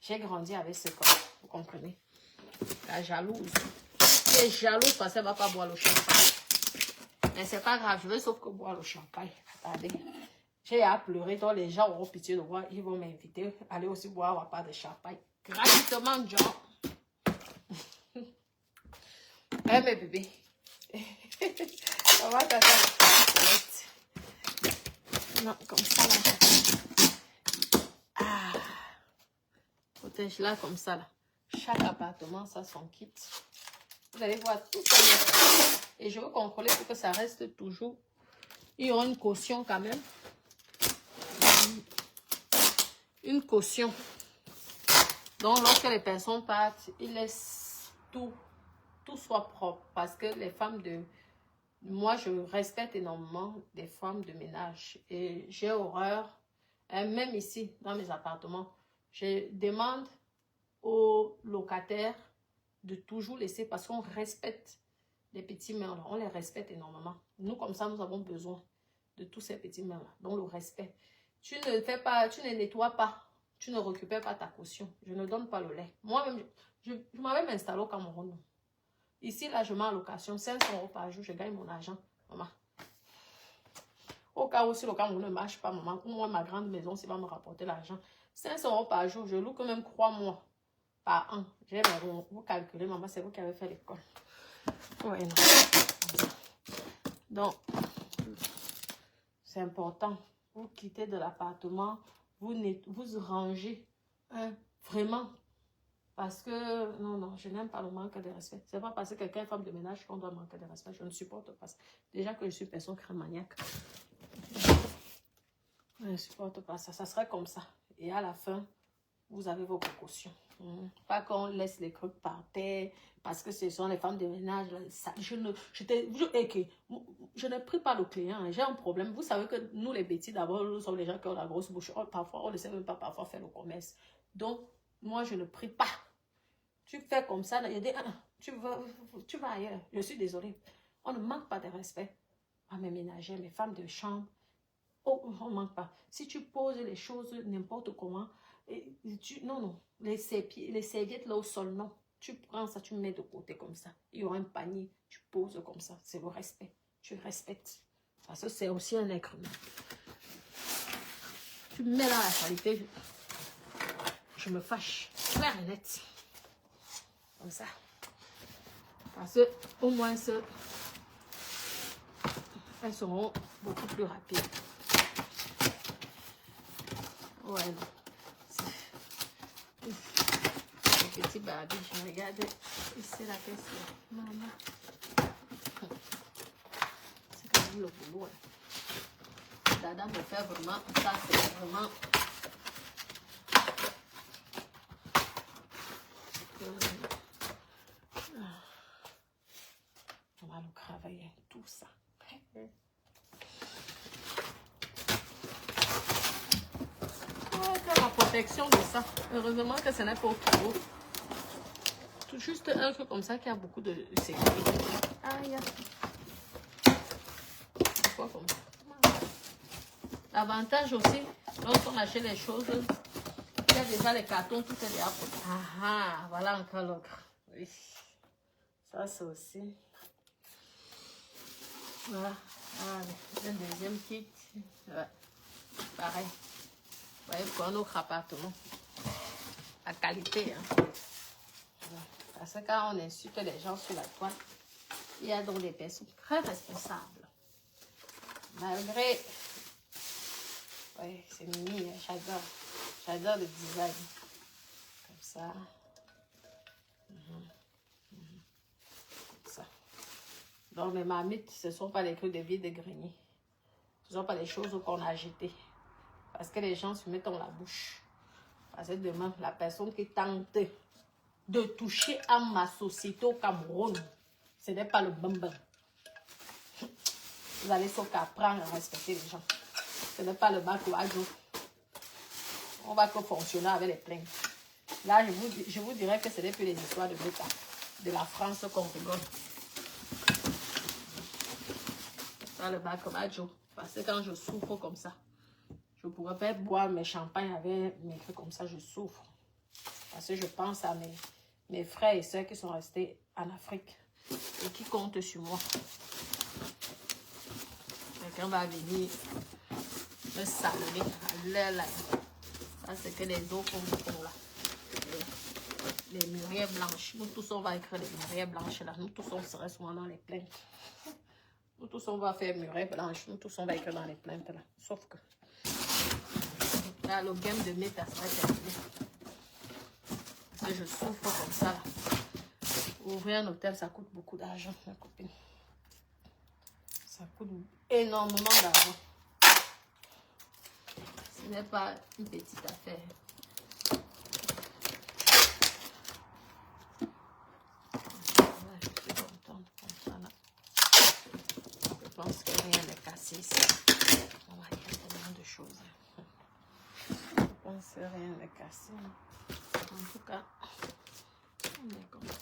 J'ai grandi avec ce camp. Vous comprenez? La jalouse. Elle est jalouse parce qu'elle ne va pas boire le champagne. Mais c'est pas grave, je veux sauf que boire le champagne. Attendez. j'ai à pleurer, donc les gens auront pitié de moi, ils vont m'inviter, aller aussi boire un pas de champagne. Gratuitement, John. Eh, mes bébés. Comment ça va? Non, comme ça, là. Ah. Protège-la comme ça, là. Chaque appartement, ça, son kit. Vous allez voir tout ça. Et je veux contrôler pour que ça reste toujours. Il y aura une caution quand même. Une caution. Donc, lorsque les personnes partent, ils laissent tout soit propre. Parce que les femmes de... Moi, je respecte énormément des femmes de ménage. Et j'ai horreur, même ici, dans mes appartements, je demande aux locataires de toujours laisser, parce qu'on respecte les petits mains, on les respecte énormément. Nous, comme ça, nous avons besoin de tous ces petits mains-là. Donc, le respect. Tu ne fais pas, tu ne nettoies pas, tu ne récupères pas ta caution. Je ne donne pas le lait. Moi-même, je m'avais installé au Cameroun. Ici, là, je mets en location 500 € par jour, je gagne mon argent, maman. Au cas où si le Cameroun ne marche pas, maman, ou moi, ma grande maison, ça va me rapporter l'argent. 500 € par jour, je loue quand même 3 mois par an. J'ai vous calculez, maman, c'est vous qui avez fait l'école. Ouais, non. Donc, c'est important. Vous quittez de l'appartement, vous rangez vraiment. Parce que, non, je n'aime pas le manque de respect. C'est pas parce que quelqu'un est femme de ménage qu'on doit manquer de respect. Je ne supporte pas ça. Déjà que je suis personne crémaniaque. Je ne supporte pas ça. Ça serait comme ça. Et à la fin, vous avez vos précautions. Pas qu'on laisse les trucs par terre parce que ce sont les femmes de ménage. Ça, je ne prie pas le client. J'ai un problème. Vous savez que nous, les bêtis, d'abord, nous sommes les gens qui ont la grosse bouche. Parfois, on ne sait même pas parfois faire le commerce. Donc, moi, je ne prie pas. Tu fais comme ça, il y a des... tu vas ailleurs. Je suis désolée. On ne manque pas de respect à mes ménagères, mes femmes de chambre. Oh, on ne manque pas. Si tu poses les choses n'importe comment, non. Les serviettes là au sol, non. Tu prends ça, tu mets de côté comme ça. Il y aura un panier, tu poses comme ça. C'est le respect. Tu respectes. Parce que c'est aussi un être humain. Tu mets là la qualité. Je me fâche. Clair et net. Comme ça. Parce que au moins, elles seront beaucoup plus rapides. Ouais, non. Le petit baby, je regarde ici la question. Maman. C'est quand même le boulot. Là. Dada me fait vraiment, ça c'est vraiment... On va nous travailler tout ça. La protection de ça. Heureusement que ce n'est pas au cadeau. Tout juste un truc comme ça qui a beaucoup de sécurité. Aïe. Quoi comme ça? L'avantage aussi, lorsqu'on achète les choses, il y a déjà les cartons, tout est déjà prêt. Ah, voilà encore l'autre. Oui. Ça, c'est aussi. Voilà. Ah, un deuxième kit. Ouais. Pareil. Vous voyez, pour notre appartement. La qualité. Hein. Parce que quand on insulte les gens sur la toile, il y a donc des personnes très responsables. Malgré... Oui, c'est mimi, j'adore. J'adore le design. Comme ça. Comme ça. Donc, mes marmites, ce ne sont pas les trucs de vide de grenier. Ce ne sont pas les choses qu'on a jetées. Parce que les gens se mettent dans la bouche. Parce que demain, la personne qui tente de toucher à ma société au Cameroun, ce n'est pas le bambam. Vous allez sauf apprendre à respecter les gens. Ce n'est pas le bac ou adjo. On va que fonctionner avec les plaintes. Là, je vous dirais que ce n'est plus les histoires de l'État, de la France qu'on rigole. Dans le bac ou adjo. Parce que quand je souffre comme ça, je ne pourrais pas boire mes champagnes avec mes trucs comme ça, je souffre. Parce que je pense à mes frères et soeurs qui sont restés en Afrique et qui comptent sur moi. Quelqu'un va venir peu salé. Là. Ça, c'est que les autres font là. Les mûriers blanches. Nous tous, on va écrire les mûriers blanches là. Nous tous, on serait souvent dans les plaintes. Nous tous, on va faire mûriers blanches. Nous tous, on va écrire dans les plaintes là. Sauf que là, le game de méta serait terminé. Je souffre comme ça là. Ouvrir un hôtel, ça coûte beaucoup d'argent, ma copine. Ça coûte énormément d'argent. Ce n'est pas une petite affaire. Ouais, je suis contente comme ça là. Je pense que rien n'est cassé ici. Oh, il y a tellement de choses. Je pense que rien n'est cassé. En tout cas, on est content.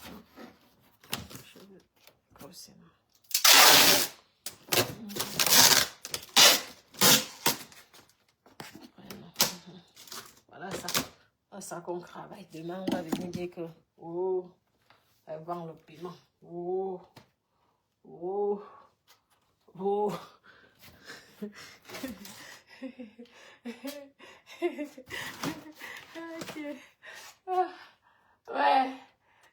Je veux grossièrement. Voilà ça. Ça qu'on travaille. Demain, on va venir dire que oh, elle vend le piment. Oh, oh, oh. Okay. Ouais.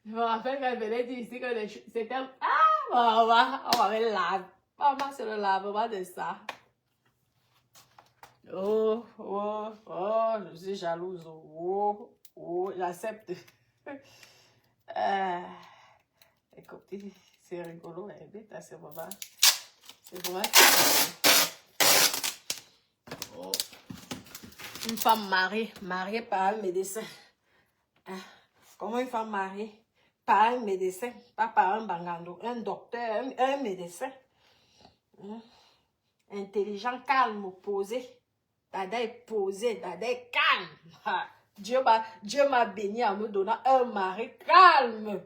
Je me rappelle quand elle venait dire ici que c'était... Ah, on va le lave. Maman, c'est le lavement de ça. Oh, oh, oh, je suis jalouse. Oh, oh, j'accepte. Écoutez, c'est rigolo, hein, à ce moment. C'est vrai. Oh. Une femme mariée par un médecin. Hein? Comment une femme mariée par un médecin, pas par un bangando, un docteur, un médecin. Intelligent, calme, posé. Dada est posé, Dada est calme. Ah, Dieu m'a béni en me donnant un mari calme.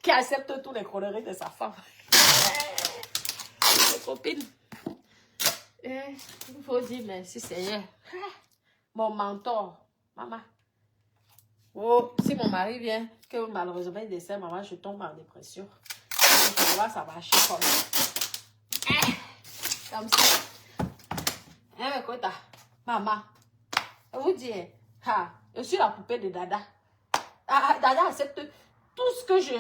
Qui accepte tous les conneries de sa femme. Mes copines. Il faut dire merci Seigneur. Mon mentor, maman. Oh, si mon mari vient, que malheureusement il décède, maman, je tombe en dépression. Donc, ça va marcher comme ça. Comme ça. Hein, écoute, maman, vous dites, je suis la poupée de Dada. Dada accepte tout ce que je...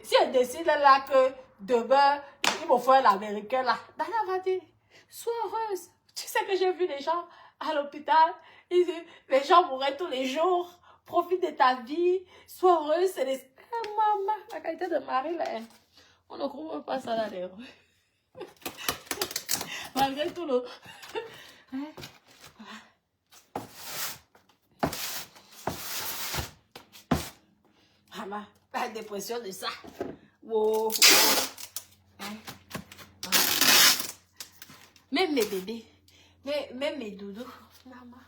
Si elle décide là que demain, il me faut l'américain là, Dada va dire, sois heureuse. Tu sais que j'ai vu les gens à l'hôpital, les gens mourraient tous les jours. Profite de ta vie, sois heureuse. C'est les... maman, la qualité de mari là, on ne trouve pas ça dans les rues. Malgré tout le... Maman, la dépression de ça. Wow. Même mes bébés, même mes doudous. Maman,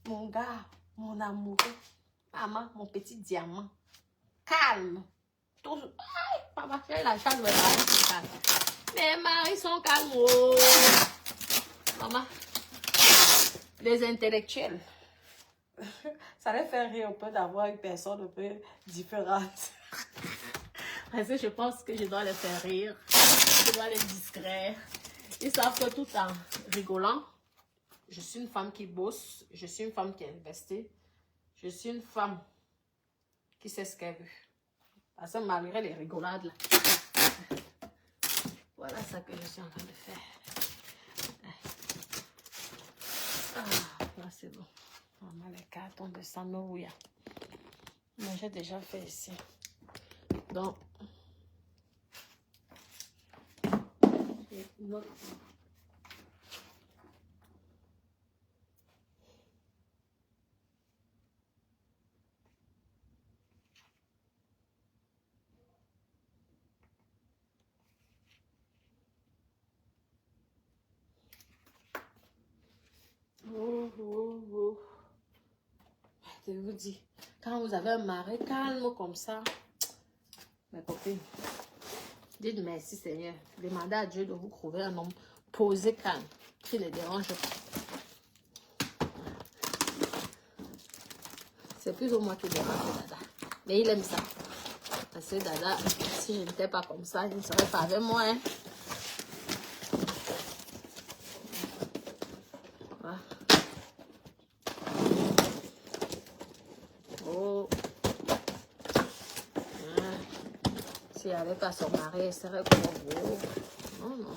mon gars, mon amoureux. Maman, mon petit diamant. Calme. Tout... Aïe, maman, j'ai la chance de me calme. Mes maris sont calmes. Oh. Maman, les intellectuels. Ça les fait rire un peu d'avoir une personne un peu différente. Parce que je pense que je dois les faire rire. Je dois les distraire. Ils savent que tout en rigolant, je suis une femme qui bosse. Je suis une femme qui est investie. Je suis une femme qui sait ce qu'elle veut. Parce que malgré les rigolades, là, voilà ça que je suis en train de faire. Là c'est bon. Maman, les cartons de Sanoouya. Mais j'ai déjà fait ici. Donc, une autre. Je vous dis, quand vous avez un mari calme comme ça, mes copines, dites merci Seigneur. Demandez à Dieu de vous trouver un homme posé, calme, qui ne dérange pas. C'est plus ou moins qui dérange Dada. Mais il aime ça. Parce que Dada, si je n'étais pas comme ça, il ne serait pas avec moi. Hein. Si avec pas son mari, elle serait comme oh. Non, non.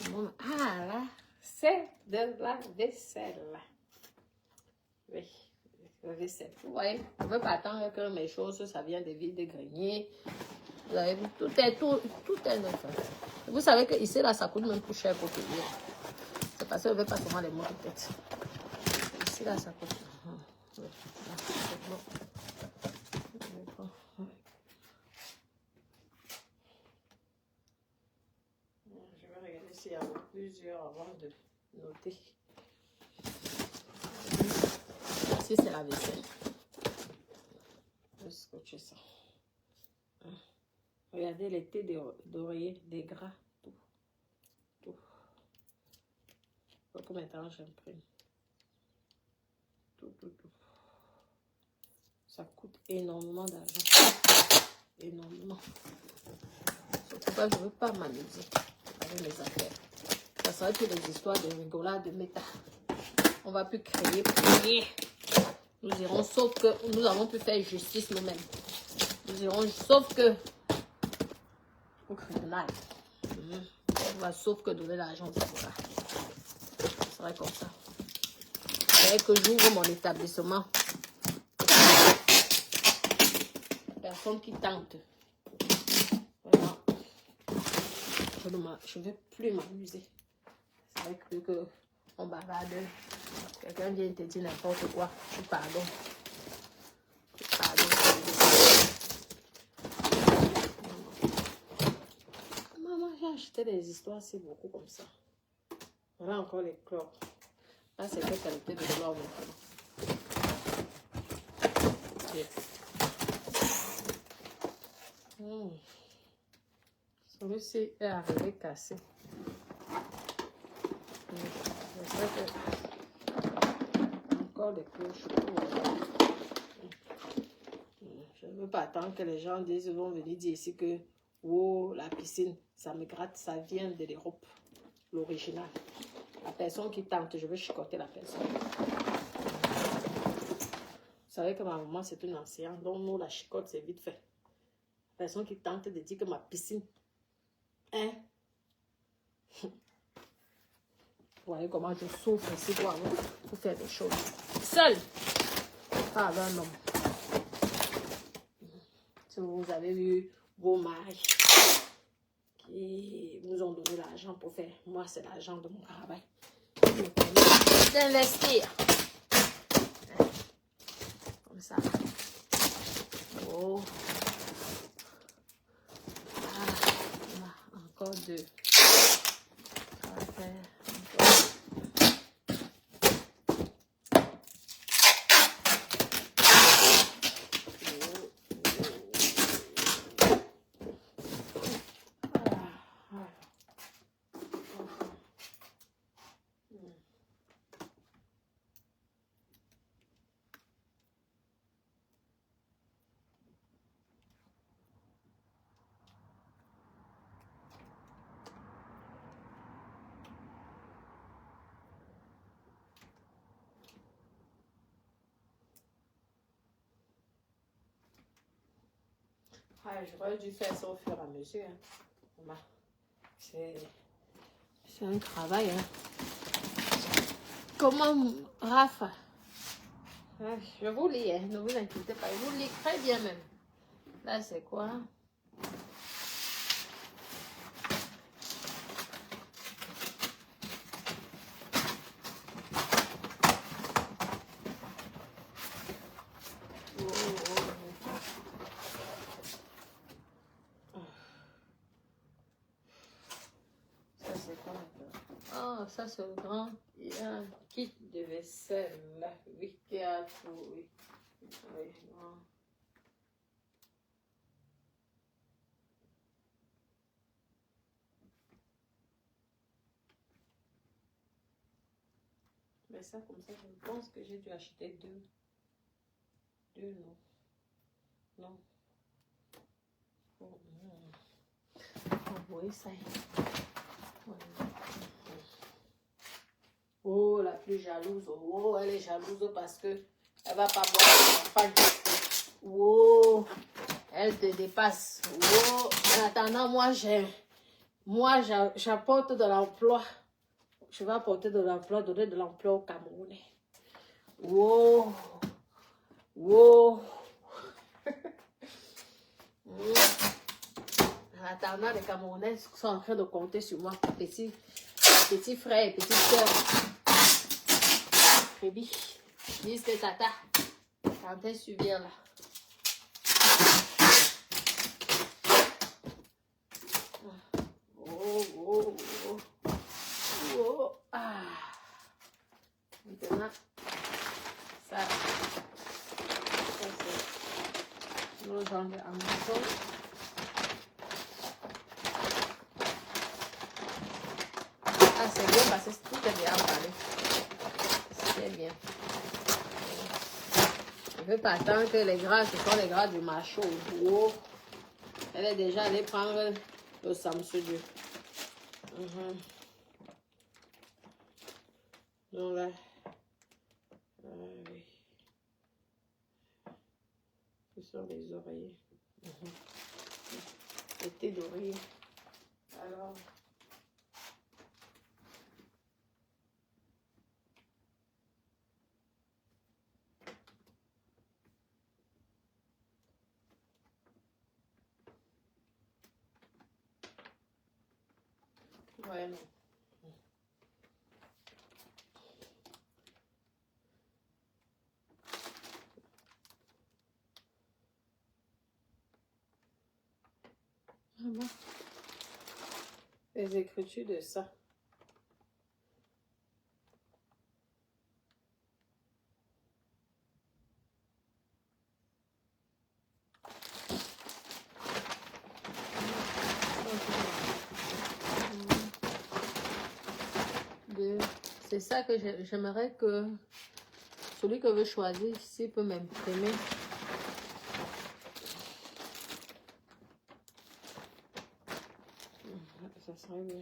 Bon, ah là, c'est de la vaisselle. Oui, la vaisselle. Vous voyez, on ne veut pas attendre que mes choses, ça vient des vides de grenier. Vous avez vu, tout est neuf. Vous savez que ici, là, ça coûte même plus cher pour payer. C'est parce que je ne veux pas souvent les mots de tête. Ici, là, ça coûte. Oui, là, c'est bon. Je vais regarder s'il y a plusieurs avant de noter. Ici, c'est la vaisselle. Je vais scotcher ça. Regardez les thés d'oreiller, des gras, tout. Tout. Combien de temps j'imprime? Tout. Ça coûte énormément d'argent. Énormément. C'est pourquoi je ne veux pas m'amuser avec mes affaires. Ça serait que des histoires de rigolade, de méta. On va plus créer pour rien. Nous irons, sauf que nous avons pu faire justice nous-mêmes. Nous irons, sauf que au tribunal. On va sauf que donner l'argent au tribunal. Ce serait comme ça. Dès que j'ouvre mon établissement, personne qui tente. Vraiment. Je ne vais plus m'amuser. C'est vrai que on bavarde. Quelqu'un vient te dire n'importe quoi. Pardon. Maman, j'ai acheté des histoires, c'est beaucoup comme ça. Voilà encore les chlores. Là, c'est quelle qualité de chlore maintenant. Celui-ci est arrivé cassé. Encore des cloches. Je ne veux pas attendre que les gens disent, vont venir dire ici que oh, la piscine, ça me gratte, ça vient de l'Europe, l'original. La personne qui tente, je veux chicoter la personne. Vous savez que ma maman, c'est une ancienne, donc nous, la chicote, c'est vite fait. La personne qui tente de dire que ma piscine, hein? Vous voyez comment je souffre ici pour faire des choses. Seul, pas avec un homme. Si vous avez vu vos maris qui vous ont donné l'argent pour faire, moi, c'est l'argent de mon travail. D'investir. Comme ça. Oh. Ah, encore deux. Ça va faire encore. J'aurais dû faire ça au fur et à mesure. Hein. C'est un travail. Hein. Comment, Rafa? Je vous lis, hein. Ne vous inquiétez pas. Je vous lis très bien même. Là, c'est quoi? Ça c'est le grand, il y a un kit de vaisselle là, oui, qui a tout, oui. Oui, non. Mais ça comme ça, je pense que j'ai dû acheter deux. Non. Non. Oh, oui, ça y est. Voilà. Oh, la plus jalouse. Oh, elle est jalouse parce que elle va pas boire le champagne. Oh, Elle te dépasse. Oh, en attendant, moi, j'apporte de l'emploi. Je vais apporter de l'emploi, donner de l'emploi aux Camerounais. Wow. Wow. En attendant, les Camerounais sont en train de compter sur moi. Petits frères et petites sœurs. Baby, dis que tata, quand elle subir là. Oh, oh, oh. Oh. Ah. Maintenant, ça c'est nos gens de Amazon. Ah, c'est bien parce que tout est bien emballé. C'est bien. Je ne veux pas attendre que les gras, ce sont les gras du macho. Oh. Elle est déjà allée prendre le Samsung. Donc là, oui. Ce sont les oreillers. Le thé d'oreiller. Alors. Ouais, non. Les écritures de ça. C'est ça que j'aimerais que celui que veut choisir, s'il peut m'imprimer. Ça serait bien.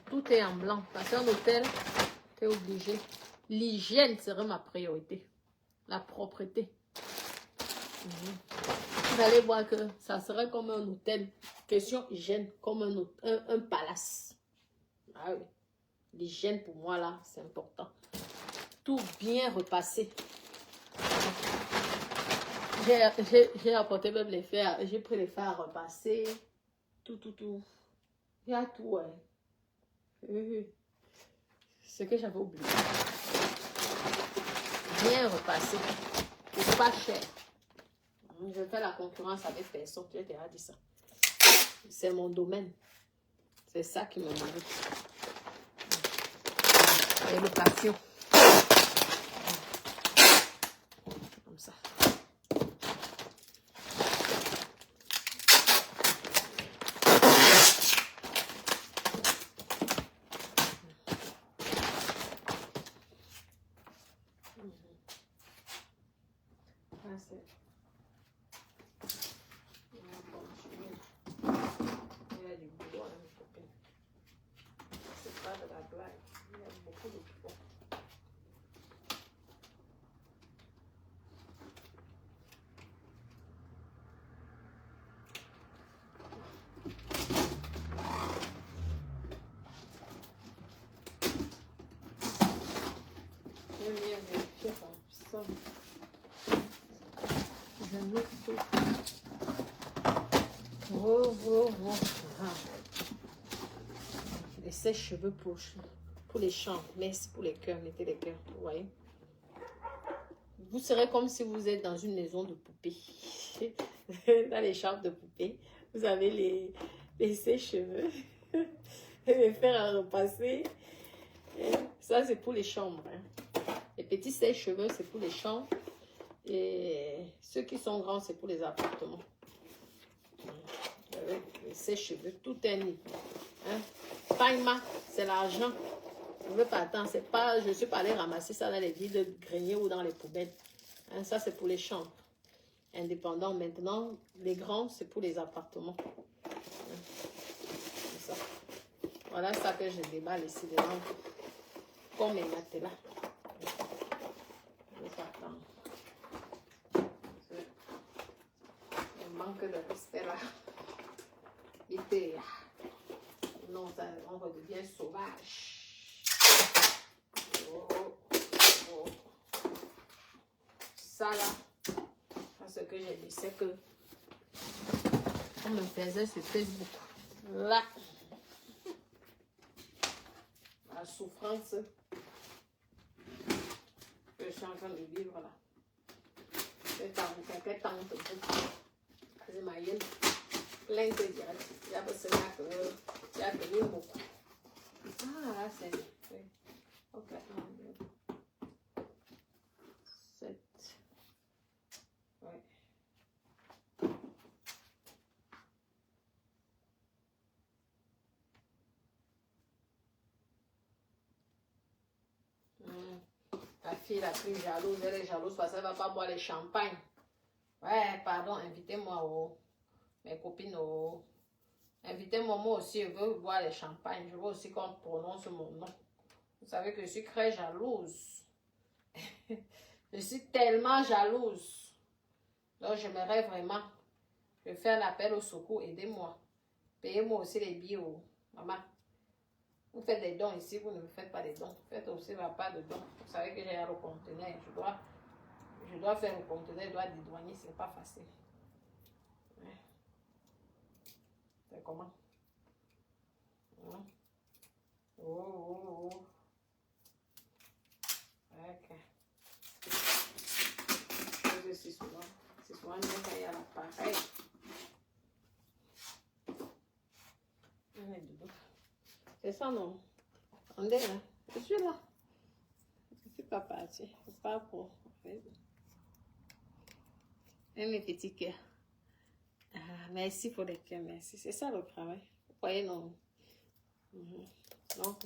Tout est en blanc. Parce qu'un hôtel, tu es obligé. L'hygiène serait ma priorité. La propreté. Vous allez voir que ça serait comme un hôtel. Question hygiène, comme un palace. Ah oui. L'hygiène pour moi là, c'est important. Tout bien repassé. J'ai apporté même les fers. J'ai pris les fers à repasser. Tout. Il y a tout, ouais. Ce que j'avais oublié. Bien repassé. C'est pas cher. Je fais la concurrence avec personne. Tu as déjà dit ça. C'est mon domaine. C'est ça qui me manque. Et le passion. Comme ça. Les sèche-cheveux pour les chambres, mais c'est pour les cœurs, mettez les cœurs, vous voyez. Vous serez comme si vous êtes dans une maison de poupées. Dans les chambres de poupées, vous avez les sèche-cheveux, les fers à repasser. Ça, c'est pour les chambres. Les petits sèche-cheveux, c'est pour les chambres. Et ceux qui sont grands, c'est pour les appartements. Les sèche-cheveux, tout est nu. Paima, c'est l'argent. Je ne veux pas attendre. Je ne suis pas allée ramasser ça dans les vides de grenier ou dans les poubelles. Ça, c'est pour les chambres. Indépendants, maintenant, les grands, c'est pour les appartements. Voilà ça que je déballe ici dedans. Comme mes matelas. Je vais attendre. Il manque de respect là. Et non, ça, on redevient sauvage. Oh, oh. Ça là, ce que j'ai dit, c'est que on me faisait sur Facebook. Là, la souffrance que je suis en train de vivre là. C'est quelqu'un tente pour ma gueule. Plein de direct. Il y a besoin que il y a tenu beaucoup. Ah là c'est. Ok. 7. Ouais. La fille la plus jalouse, elle est jalouse parce qu'elle ne va pas boire les champagnes. Ouais, pardon, invitez-moi mes copines. Invitez-moi moi aussi, je veux boire les champagnes. Je veux aussi qu'on prononce mon nom. Vous savez que je suis très jalouse. Je suis tellement jalouse. Donc, j'aimerais vraiment. Je fais un appel au secours. Aidez-moi. Payez-moi aussi les billets. Maman. Vous faites des dons ici, vous ne me faites pas des dons. Faites aussi ma part de dons. Vous savez que j'ai le conteneur. Je dois faire le conteneur, je dois dédouaner, c'est pas facile. Ouais. C'est comment? Oh, oh, oh. Ok. C'est souvent. C'est souvent bien quand il y a l'appareil. C'est ça, non? Attendez, là. Je suis là. Je ne suis pas partie. Je ne suis pas pour. Et mes petits cœurs. Ah, merci pour les cœurs, merci. C'est ça le travail. Vous voyez, non? Donc,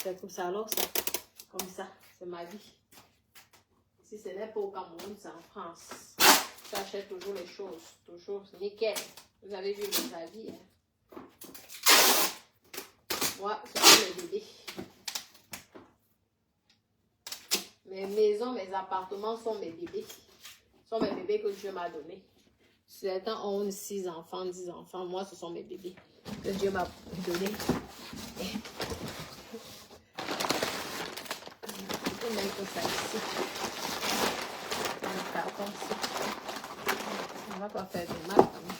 c'est comme ça, alors ça. Comme ça, c'est ma vie. Si ce n'est pas au Cameroun, c'est en France. J'achète toujours les choses. Toujours nickel. Vous avez vu mes avis, hein? Moi, ce sont mes bébés. Mes maisons, mes appartements sont mes bébés. Ce sont mes bébés que Dieu m'a donnés. Certains ont 6 enfants, 10 enfants. Moi, ce sont mes bébés que Dieu m'a donnés. Je peux mettre ça ici. Un carton ici. On ne va pas faire de mal quand même.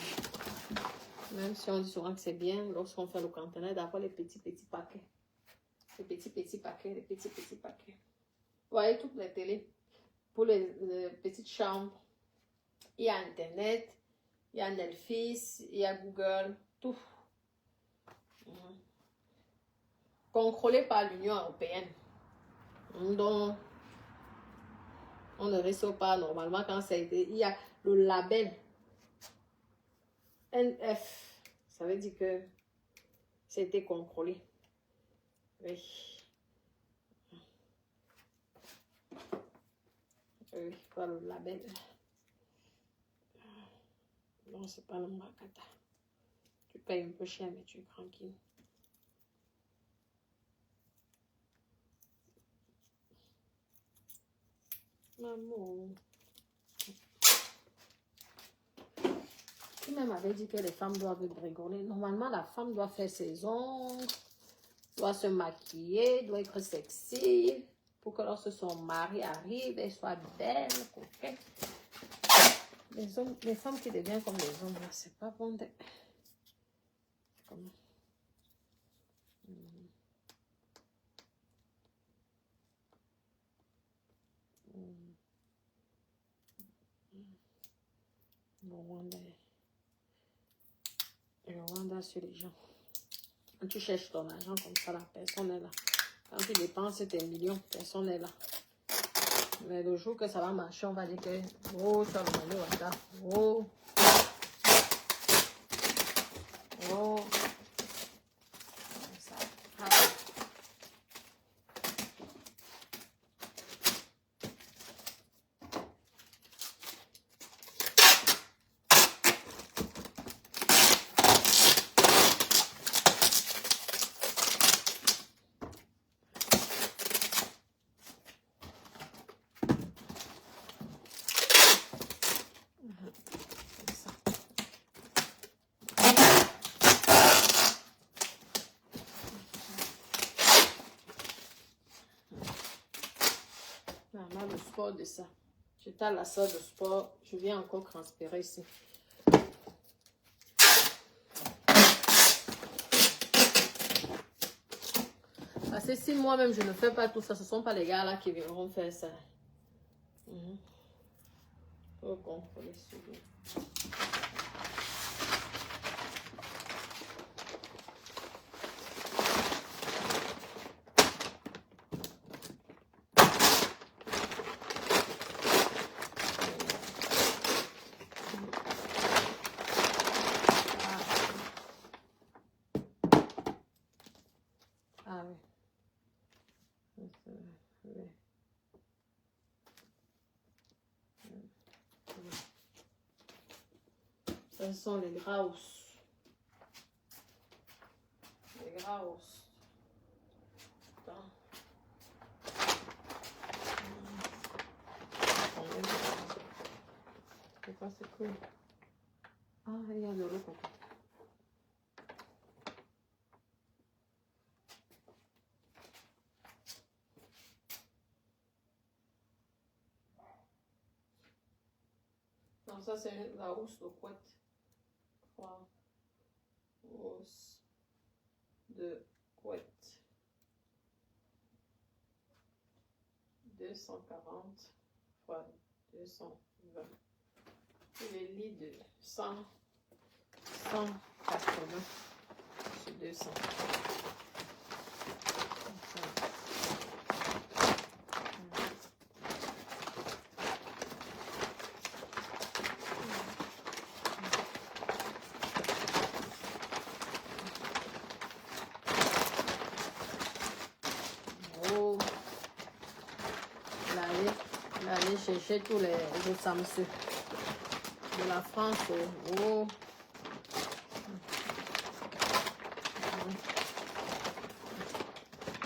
Même si on dit souvent que c'est bien, lorsqu'on fait le conteneur, d'avoir les petits paquets. Les petits paquets, les petits paquets. Vous voyez toutes les télés. Pour les petites chambres, il y a Internet, il y a Netflix, il y a Google, tout. Contrôlé par l'Union européenne. Donc, on ne reçoit pas normalement quand ça a été. Il y a le label NF. Ça veut dire que c'était contrôlé. Oui. Oui, pas le label. Non, c'est pas le Makata. Tu payes un peu cher, mais tu es tranquille. Maman. Tu même avait dit que les femmes doivent rigoler. Normalement, la femme doit faire ses ongles, doit se maquiller, doit être sexy, pour que lorsque son mari arrive, elle soit belle, coquette. Les femmes qui deviennent comme les hommes, c'est pas bon de... Comment? Le Rwanda sur les gens. Quand tu cherches ton argent comme ça, la personne est là. Quand tu dépenses tes millions, personne n'est là. Mais le jour que ça va marcher, on va dire que oh, ça va aller au hasard. Oh. Oh. Ça. Ah. sport de ça. J'étais à la salle de sport. Je viens encore transpirer ici. Parce que si moi-même je ne fais pas tout ça, ce ne sont pas les gars là qui viendront faire ça. Faut contrôler celui. Ah oui. Ce sont les grausses. Les grausses. Attends. C'est quoi, c'est cool. Ah, il y a de l'eau. Non, ça c'est la housse de couette. 3 housses de couette. 240 fois 220. Et les lits de 100, 180 sur 200. Oh, aller chercher tous les samsung de la France. Oh.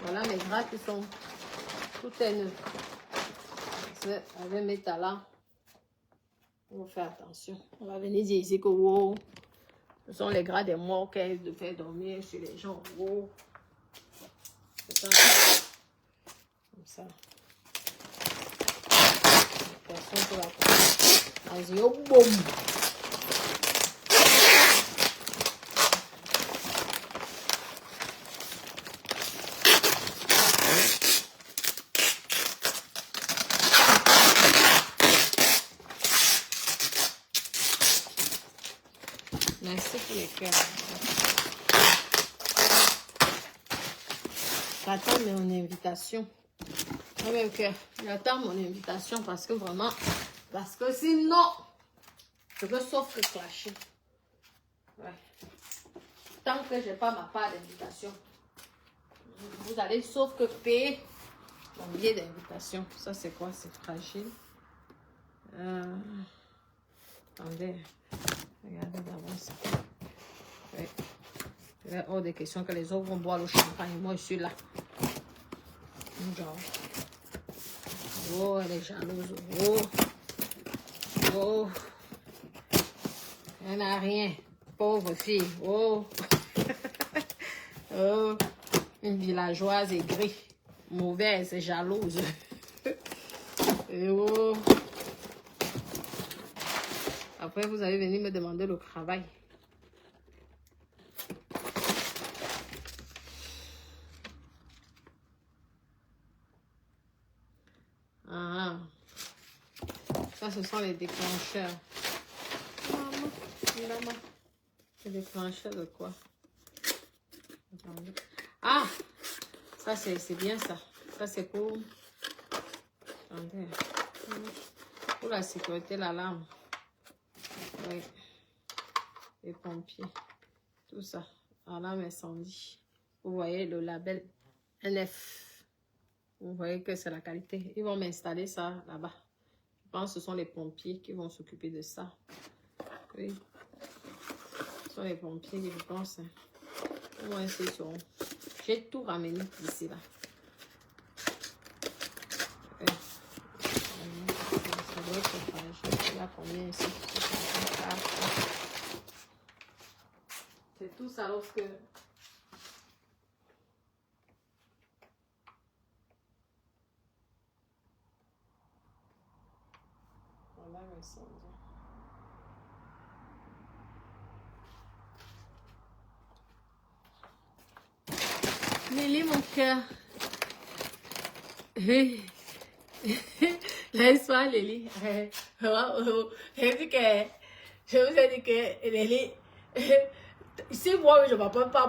Voilà mes draps qui sont tout est neuf. Avec mes talents, on va faire attention. On va venir dire ici que wow, ce sont les draps des morts de faire dormir sur les gens. Wow. C'est ça. Comme ça. Personne pour la prendre. Vas-y, oh boum. Merci pour les cœurs. J'attends mon invitation. Même cœur, j'attends mon invitation parce que vraiment, parce que sinon, je peux sauf que clasher. Ouais. Tant que je n'ai pas ma part d'invitation, vous allez sauf que payer mon billet d'invitation. Ça, c'est quoi? C'est fragile. Attendez. Regardez d'abord ça. Oui. Il y a hors des questions que les autres vont boire le champagne. Moi, je suis là. Genre. Oh, elle est jalouse. Oh. Oh. Elle n'a rien. Pauvre fille. Oh. Oh. Une villageoise aigrie. Mauvaise et jalouse. Oh. Après, vous allez venir me demander le travail. Ah. Ça, ce sont les déclencheurs. Maman. Les déclencheurs de quoi? Attendez. Ah! Ça, c'est bien ça. Ça, c'est pour... Attendez. Pour la sécurité, l'alarme. Oui. Les pompiers. Tout ça. Alarme incendie. Vous voyez le label NF. Vous voyez que c'est la qualité. Ils vont m'installer ça là-bas. Je pense que ce sont les pompiers qui vont s'occuper de ça. Oui. Ce sont les pompiers qui, je pense. Au moins, c'est sur... J'ai tout ramené d'ici là. Oui. Ça doit être fragile. Il y a combien ici? C'est tout ça lorsque... va incendier. Lily, mon cœur. Laisse-moi, Lily. J'ai dit que, je vous ai dit que, Lily, si moi, je ne peux pas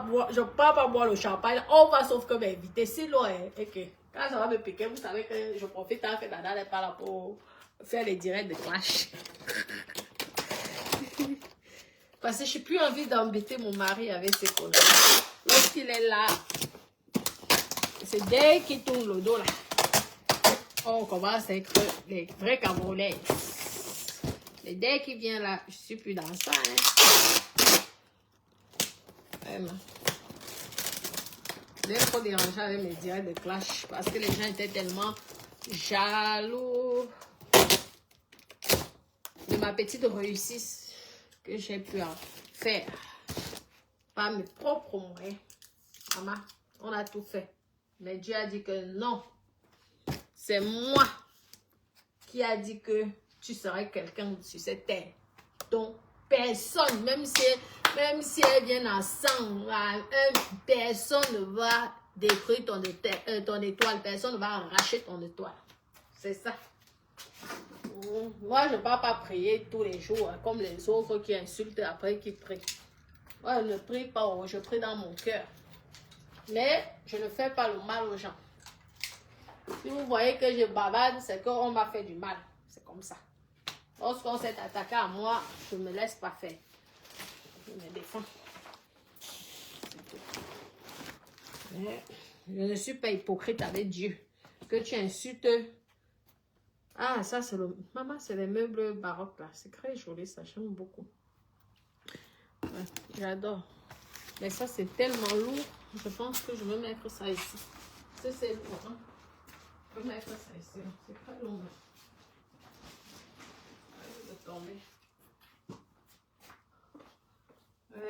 boire le champagne, on va sauf que m'inviter. Sinon, et que, quand ça va me piquer, vous savez que je profite tant que Dada n'est pas là pour faire les directs de clash. Parce que je n'ai plus envie d'embêter mon mari avec ses conneries. Lorsqu'il est là, c'est dès qu'il tourne le dos là, on commence à être les vrais Camerounais. Et dès qu'il vient là, je suis plus dans ça. Hein. Vraiment. J'ai trop dérangé avec mes directs de clash parce que les gens étaient tellement jaloux de ma petite réussite que j'ai pu en faire par mes propres moyens. Maman, on a tout fait. Mais Dieu a dit que non. C'est moi qui a dit que tu serais quelqu'un sur cette terre. Donc, personne, même si elles viennent ensemble, personne ne va détruire ton étoile. Personne ne va arracher ton étoile. C'est ça. Moi, je ne vais pas prier tous les jours, comme les autres qui insultent après qui prient. Moi, je ne prie pas, je prie dans mon cœur. Mais je ne fais pas le mal aux gens. Si vous voyez que je bavarde, c'est qu'on m'a fait du mal. C'est comme ça. Lorsqu'on s'est attaqué à moi, je ne me laisse pas faire. Je me défends. Mais je ne suis pas hypocrite avec Dieu. Que tu insultes. Ah, ça c'est le... Maman, c'est les meubles baroques là. C'est très joli, ça. J'aime beaucoup. Ouais, j'adore. Mais ça, c'est tellement lourd. Je pense que je vais mettre ça ici. C'est lourd, hein. Je vais mettre ça ici. C'est très lourd. Je vais tomber.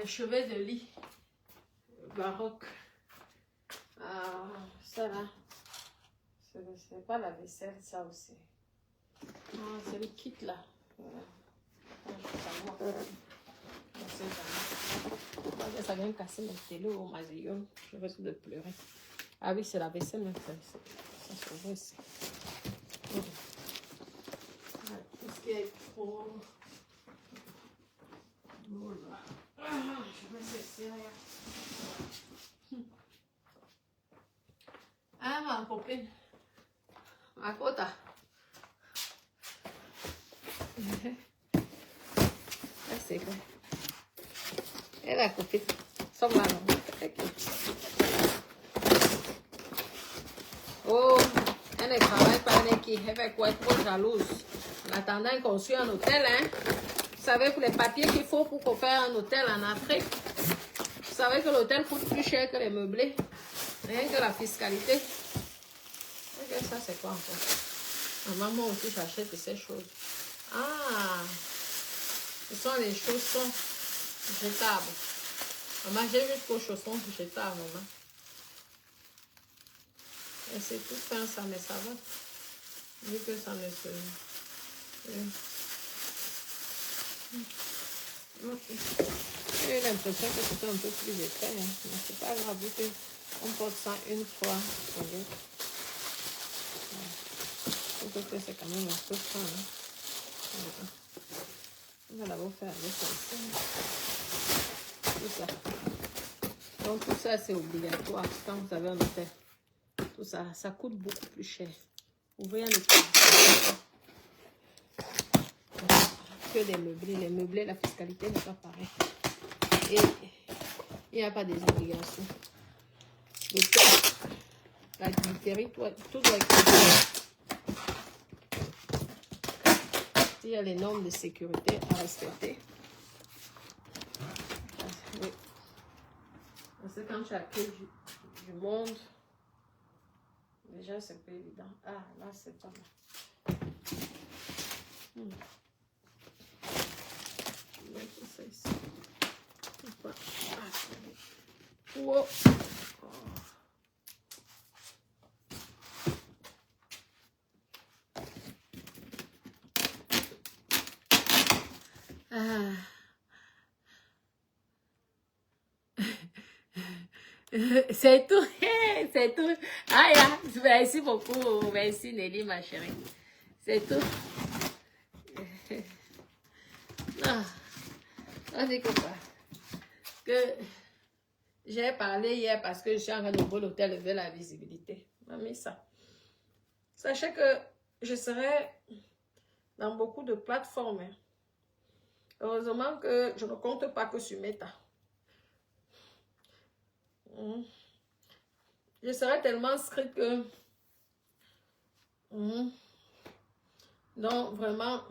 Chevet de lit. Baroque. Ah, ça là. C'est pas la vaisselle, ça aussi. Ah, c'est le kit là. Voilà. Ça vient casser mon télé au mazillon. Je risque de pleurer. Ah oui, c'est la vaisselle, mais ça se voit ici. Qu'est-ce qui est trop... Voilà. Je vais cesser. Ah, ma copine. Ma quota. C'est quoi? Et la copine. Somme là, non. Oh, elle ne travaille pas avec qui? Elle fait quoi? Elle est trop jalouse. En attendant qu'on construise un hôtel, hein? Vous savez, pour les papiers qu'il faut pour qu'on fasse un hôtel en Afrique, vous savez que l'hôtel coûte plus cher que les meublés. Rien que la fiscalité. Et ça, c'est quoi encore? Ma maman aussi, j'achète ces choses. Ah! Ce sont les chaussons jetables. Maman, j'ai jusqu'aux chaussons jetables, maman. Et c'est tout fin ça, mais ça va. Vu que ça ne se... J'ai l'impression que c'était un peu plus épais, hein. Mais c'est pas grave, vu qu'on porte ça une fois. Je trouve que c'est quand même un peu fin, hein. On va d'abord faire avec ça ici. Tout ça. Donc tout ça c'est obligatoire quand vous avez un hôtel. Tout ça, ça coûte beaucoup plus cher. Ouvrez un hôtel. Que des meublés. Les meublés, la fiscalité n'est pas pareille. Et il n'y a pas des obligations. L'hôtel, la literie, tout doit être. Il y a les normes de sécurité à respecter. Oui. Parce que quand tu accueilles du monde, déjà c'est pas évident. Ah, là c'est pas mal. Je vais mettre ça ici. Wow. C'est tout. C'est tout. Ah, yeah. Merci beaucoup. Merci Nelly, ma chérie. C'est tout. Ah, c'est quoi? Que j'ai parlé hier parce que je suis en train d'ouvrir l'hôtel de la visibilité. Mamie, ça. Sachez que je serai dans beaucoup de plateformes. Hein. Heureusement que je ne compte pas que sur Meta. Je serai tellement inscrite que... Donc, vraiment,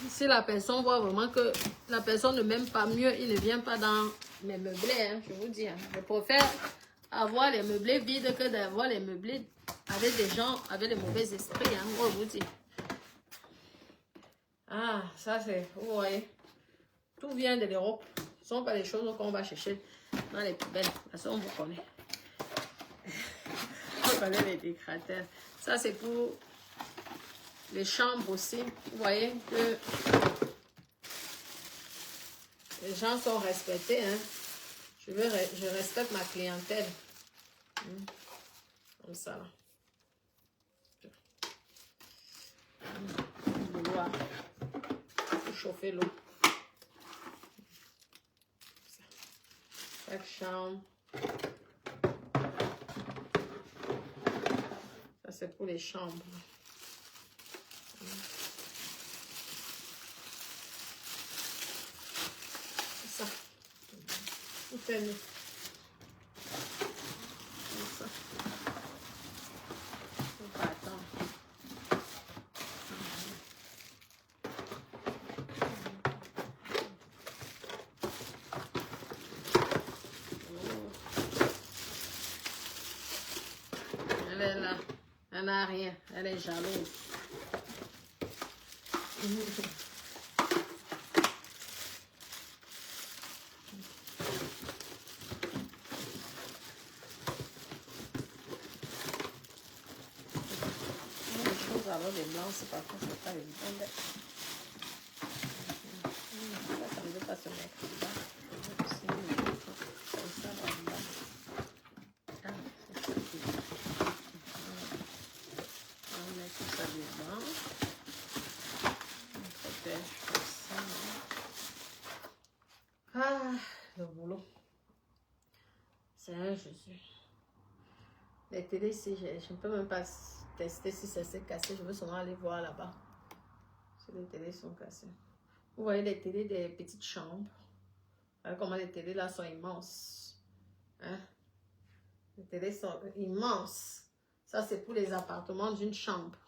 si la personne voit vraiment que la personne ne m'aime pas mieux, il ne vient pas dans mes meublés, hein, je vous dis. Hein. Je préfère avoir les meublés vides que d'avoir les meublés avec des gens avec des mauvais esprits, hein, je vous dis. Ah, ça c'est, vous voyez, tout vient de l'Europe. Ce ne sont pas des choses qu'on va chercher dans les poubelles. De toute façon, on vous connaît. On connaît les décorateurs. Ça c'est pour les chambres aussi. Vous voyez que les gens sont respectés. Hein. Je respecte ma clientèle. Comme ça. Vouloir chauffer l'eau. Chaque chambre. Ça c'est pour les chambres. C'est ça. Tout est mis. C'est ça. Faut pas attendre. Elle est là. Elle n'a rien. Elle est jalouse. Alors les blancs, c'est parfois c'est pas évident. Ça ne veut pas se mettre là. Comme ça là-bas. Ah, c'est ça qui est. On va mettre tout ça dedans. On protège comme ça. Ah, le boulot. C'est un Jésus. Les télés, si je ne peux même pas tester si ça s'est cassé. Je veux seulement aller voir là-bas. Si les télés sont cassées. Vous voyez les télés des petites chambres. Regardez comment les télés là sont immenses. Hein? Les télés sont immenses. Ça, c'est pour les appartements d'une chambre.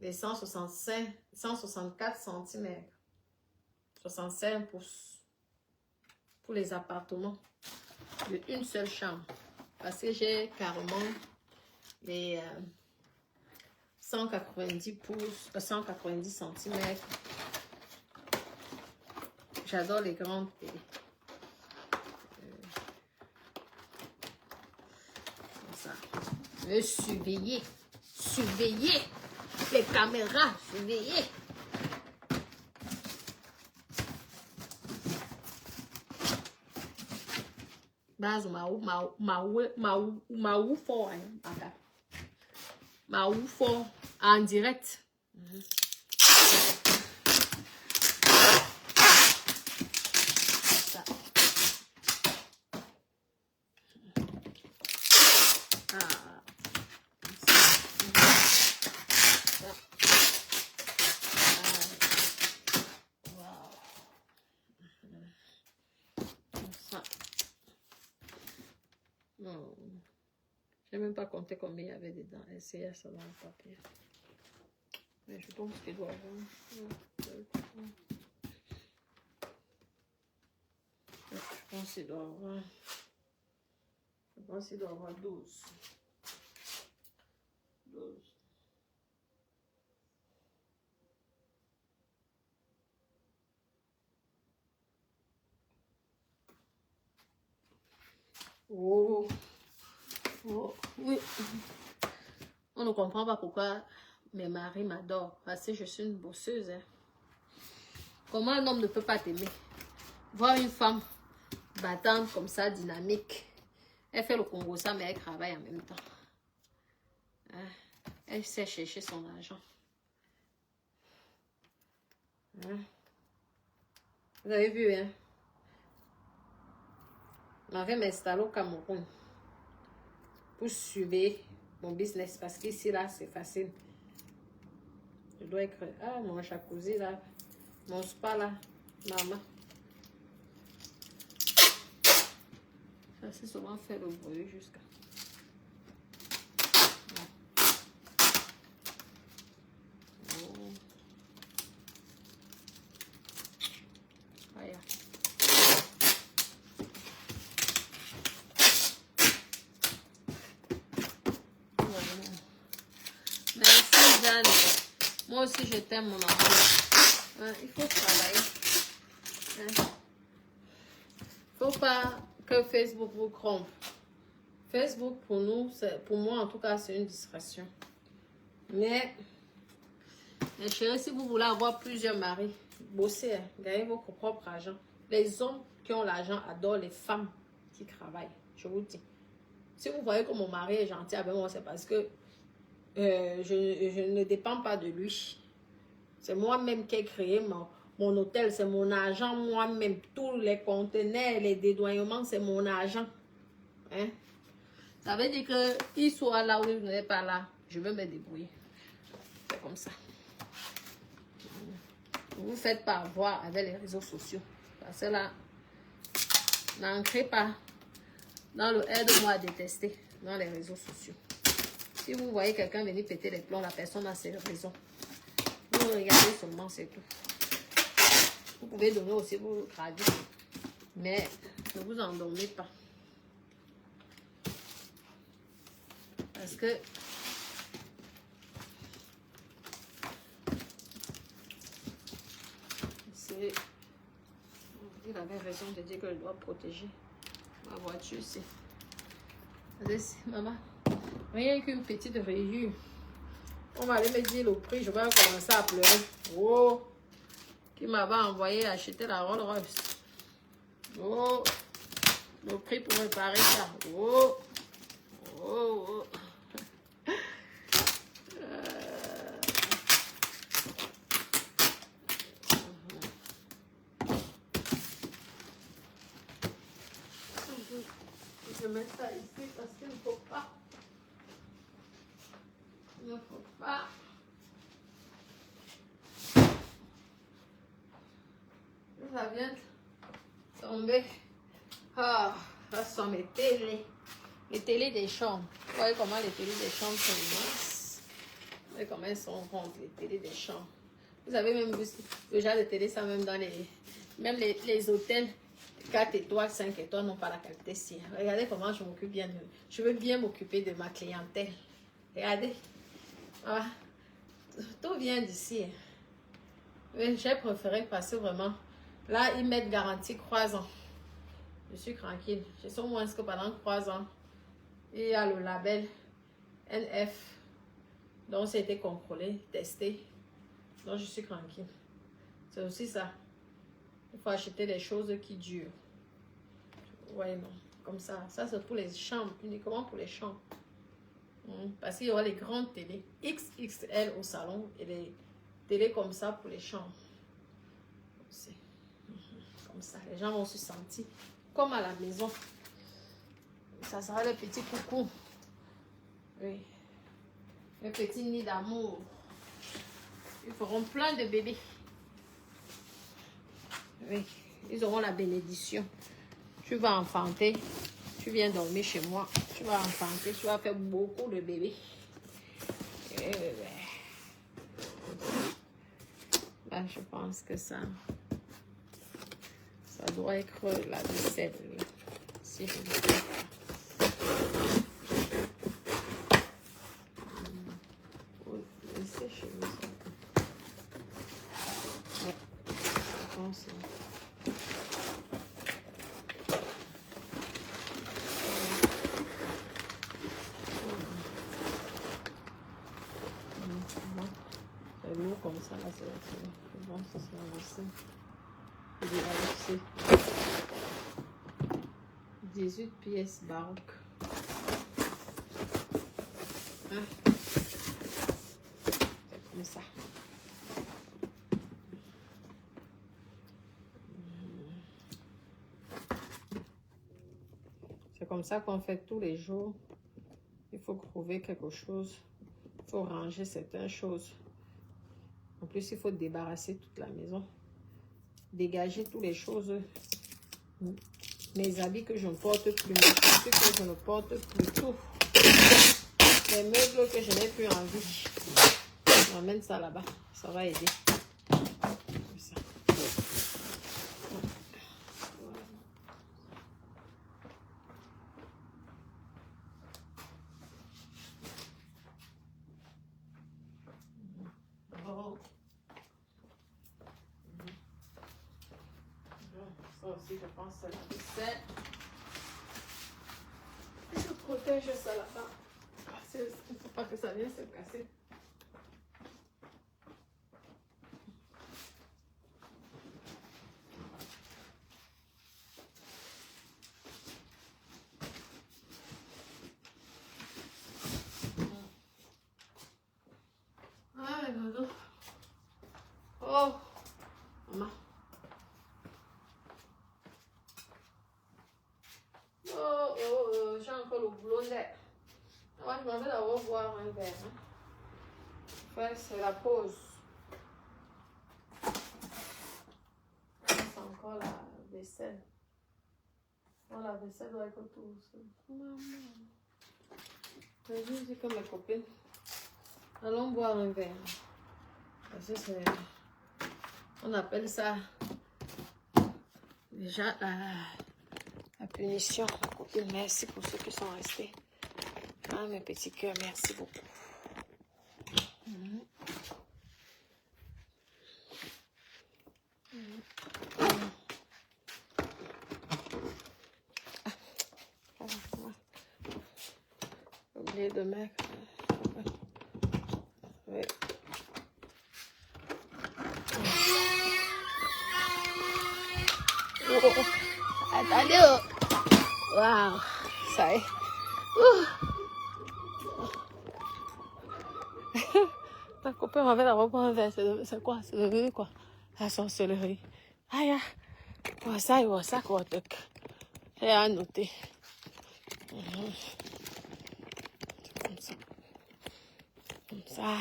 Les 164 cm. 65 pouces. Pour les appartements de une seule chambre. Parce que j'ai carrément les 190 pouces, 190 cm. J'adore les grandes télés. Comme ça. Me surveiller. Surveiller. Les caméras. Surveiller. Base Maou fort, hein. Maou fort en direct. Ça. Ah. Ça. Wow. Ça. Non. Je n'ai même pas compté combien il y avait dedans. Essayez ça dans le papier. Mais je pense qu'il doit avoir. Je pense qu'il doit avoir. Je pense qu'il doit avoir 12. 12. Oh. Oh, oui. On ne comprend pas pourquoi mes maris m'adorent. Parce que je suis une bosseuse. Hein. Comment un homme ne peut pas t'aimer? Voir une femme battante comme ça, dynamique. Elle fait le Congo ça, mais elle travaille en même temps. Hein? Elle sait chercher son argent. Hein? Vous avez vu, hein? Je vais m'installer au Cameroun pour suivre mon business parce qu'ici, là, c'est facile. Je dois écrire. Ah, mon jacuzzi, là. Mon spa, là. Maman. Ça, c'est souvent faire le bruit jusqu'à. Merci, Jeanne. Moi aussi, je t'aime, mon enfant. Hein, il faut travailler. Hein. Faut pas que Facebook vous trompe. Facebook, pour nous, pour moi, en tout cas, c'est une distraction. Mais, mes chéris, si vous voulez avoir plusieurs maris, bossez, hein, gagnez votre propre argent. Les hommes qui ont l'argent adorent les femmes qui travaillent. Je vous dis. Si vous voyez que mon mari est gentil avec moi, c'est parce que je ne dépends pas de lui. C'est moi-même qui ai créé mon hôtel, c'est mon argent moi-même. Tous les conteneurs, les dédouanements, c'est mon argent. Hein? Ça veut dire qu'il soit là ou il n'est pas là, je vais me débrouiller. C'est comme ça. Ne vous faites pas avoir avec les réseaux sociaux. Parce que là, n'entrez pas dans le aide-moi à détester dans les réseaux sociaux. Si vous voyez quelqu'un venir péter les plombs, la personne a ses raisons. Vous regardez seulement, c'est tout. Vous pouvez donner aussi vos gravis, mais ne vous endormez pas. Parce que c'est... Il avait raison de dire que je dois protéger ma voiture. C'est maman. Rien qu'une petite rayure. On va aller me dire le prix. Je vais commencer à pleurer. Oh! Qui m'avait envoyé acheter la Rolls Royce. Oh! Le prix pour réparer ça. Oh! Oh! Oh! Je mets ça ici parce qu'il ne faut pas. Il ne faut pas. Ça vient de tomber. Ah, ça sont mes télés. Les télés des chambres. Vous voyez comment les télés des chambres sont immenses. Vous voyez comment elles sont rondes, les télés des chambres. Vous avez même vu le genre de télé, ça même dans les... Même les hôtels 4 étoiles, 5 étoiles n'ont pas la qualité si. Regardez comment je m'occupe bien de... Je veux bien m'occuper de ma clientèle. Regardez. Ah, tout vient d'ici. J'ai préféré passer vraiment... Là, ils mettent garantie 3 ans. Je suis tranquille. Je sais au moins que pendant 3 ans, il y a le label NF. Donc, ça a été contrôlé, testé. Donc, je suis tranquille. C'est aussi ça. Il faut acheter des choses qui durent. Ouais, non. Comme ça. Ça, c'est pour les chambres. Uniquement pour les chambres. Parce qu'il y aura les grandes télés. XXL au salon. Et les télés comme ça pour les chambres. Comme ça. Les gens vont se sentir comme à la maison. Ça sera le petit coucou. Oui. Le petit nid d'amour. Ils feront plein de bébés. Oui. Ils auront la bénédiction. Tu vas enfanter. Tu viens dormir chez moi. Tu vas enfanter. Tu vas faire beaucoup de bébés. Là, je pense que ça doit être la vaisselle. Si je ne sais pas. Chez vous, ouais, je pense. C'est lourd comme ça, là, c'est bon, ça sera aussi. Je vais aller 18 pièces baroques. Hein? C'est comme ça. C'est comme ça qu'on fait tous les jours. Il faut trouver quelque chose. Il faut ranger certaines choses. En plus, il faut débarrasser toute la maison. Dégager toutes les choses. Mes habits que je ne porte plus. Mes trucs que je ne porte plus. Tout. Les meubles que je n'ai plus envie. On emmène ça là-bas. Ça va aider. Comme ça. Oh. Ça aussi, je pense, c'est la vaisselle. Je protège ça là-bas. Il ne faut pas que ça vienne se casser. Ah, regarde. Oh, maman. Oh, j'ai encore le boulot là. Moi, je m'en vais d'abord boire un verre. Hein. Enfin, c'est la pause. C'est encore la vaisselle. Oh, la vaisselle doit être tout. Maman. Je dis comme mes copines. Allons boire un verre. Parce que c'est... On appelle ça déjà la punition. Ma copine, merci pour ceux qui sont restés. Ah, mes petits cœurs, merci beaucoup. J'ai oublié de mettre. Oui. Oh, attendez. Waouh, ça y est. Ta copain m'avait d'abord prendre un verre. C'est quoi? C'est le quoi? La sorcellerie. Aïe, ça, quoi, j'ai à noter. Comme ça. Comme ça.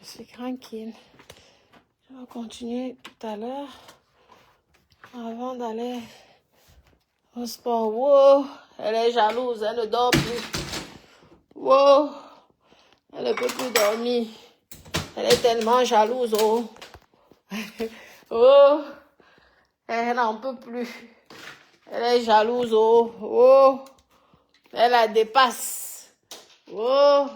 Je suis tranquille. Je vais continuer tout à l'heure. Avant d'aller au sport. Wow, elle est jalouse, elle ne dort plus. Wow, elle ne peut plus dormir. Elle est tellement jalouse. Oh, oh, elle n'en peut plus. Elle est jalouse. Oh, oh, elle la dépasse. Oh,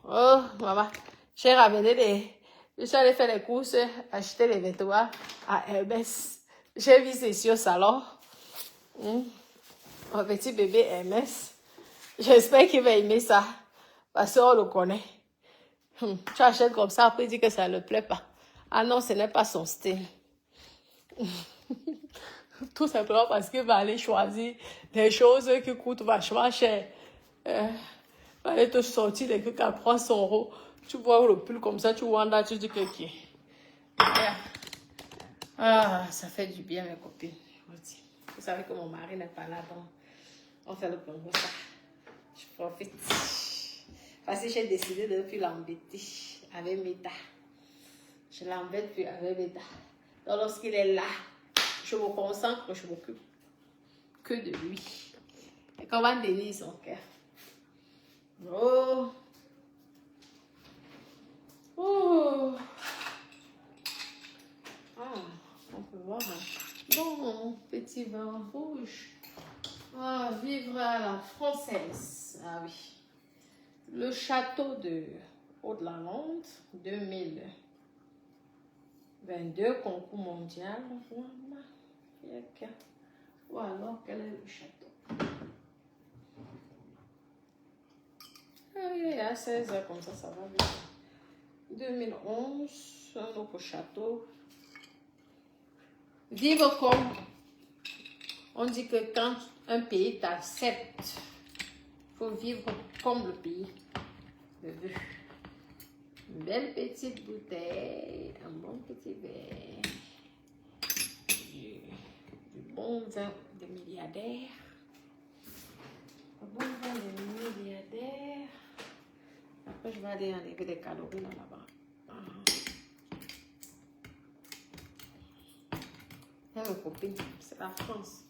oh, maman. J'ai ramené je suis allée faire les courses, acheter les vêtements à Hermès. J'ai vu ceci au salon. Mon petit bébé Hermès. J'espère qu'il va aimer ça. Parce qu'on le connaît. Tu achètes comme ça, après il dit que ça ne le plaît pas. Ah non, ce n'est pas son style. Tout simplement parce qu'il va aller choisir des choses qui coûtent vachement cher. Il va aller te sortir des trucs à 300 €. Tu vois le pull comme ça, tu vois là, tu dis que qui est. Ah, ça fait du bien, mes copines. Vous savez que mon mari n'est pas là, donc on fait le Congo ça. Je profite. Parce que j'ai décidé de ne plus l'embêter avec Meta. Je ne l'embête plus avec Meta. Donc lorsqu'il est là, je me concentre, je m'occupe que de lui. Et comment dénir son cœur. Oh. Oh. Ah, on peut voir. Bon, petit vin rouge. Ah, vivre à la française. Ah oui. Le château de Haute-Lalande, 2022, concours mondial. Ou alors, quel est le château? Ah oui, à 16 heures, comme ça va bien. 2011, un autre château. Vivre comme On dit que quand un pays t'accepte, il faut vivre comme le pays le veut. Une belle petite bouteille, un bon petit verre, du bon vin de milliardaire. Un bon vin de milliardaire. Après, je vais aller enlever les calories là-bas. Mes copines, c'est la France.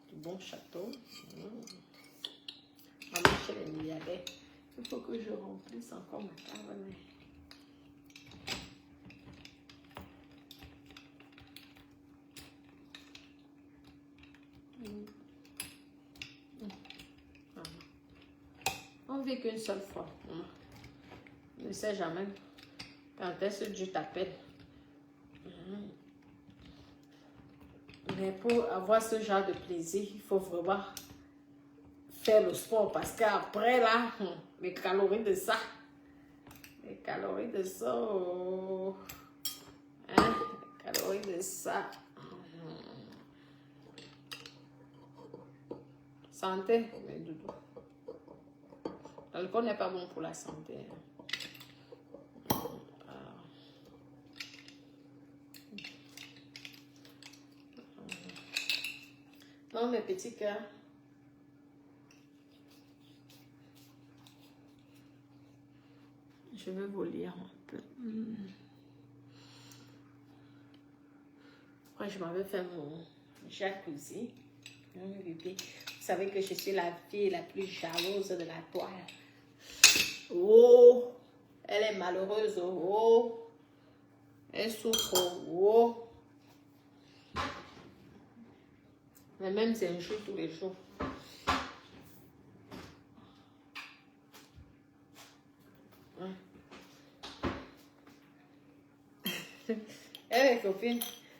Du bon château. On va chez les milliardaires. Il faut que je remplisse encore ma cave. On vit qu'une seule fois. On ne sait jamais quand est-ce que Dieu t'appelle. Mais pour avoir ce genre de plaisir, il faut vraiment faire le sport parce qu'après là, les calories de ça, les calories de ça, hein, les calories de ça. Santé, mais doudou. L'alcool n'est pas bon pour la santé. Non, mes petits cœurs. Je vais vous lire un peu. Après, je m'avais fait mon jacuzzi. Vous savez que je suis la fille la plus jalouse de la toile. Oh, elle est malheureuse. Oh, elle souffre. Oh. Mais même c'est un jour tous les jours. Eh mes copines,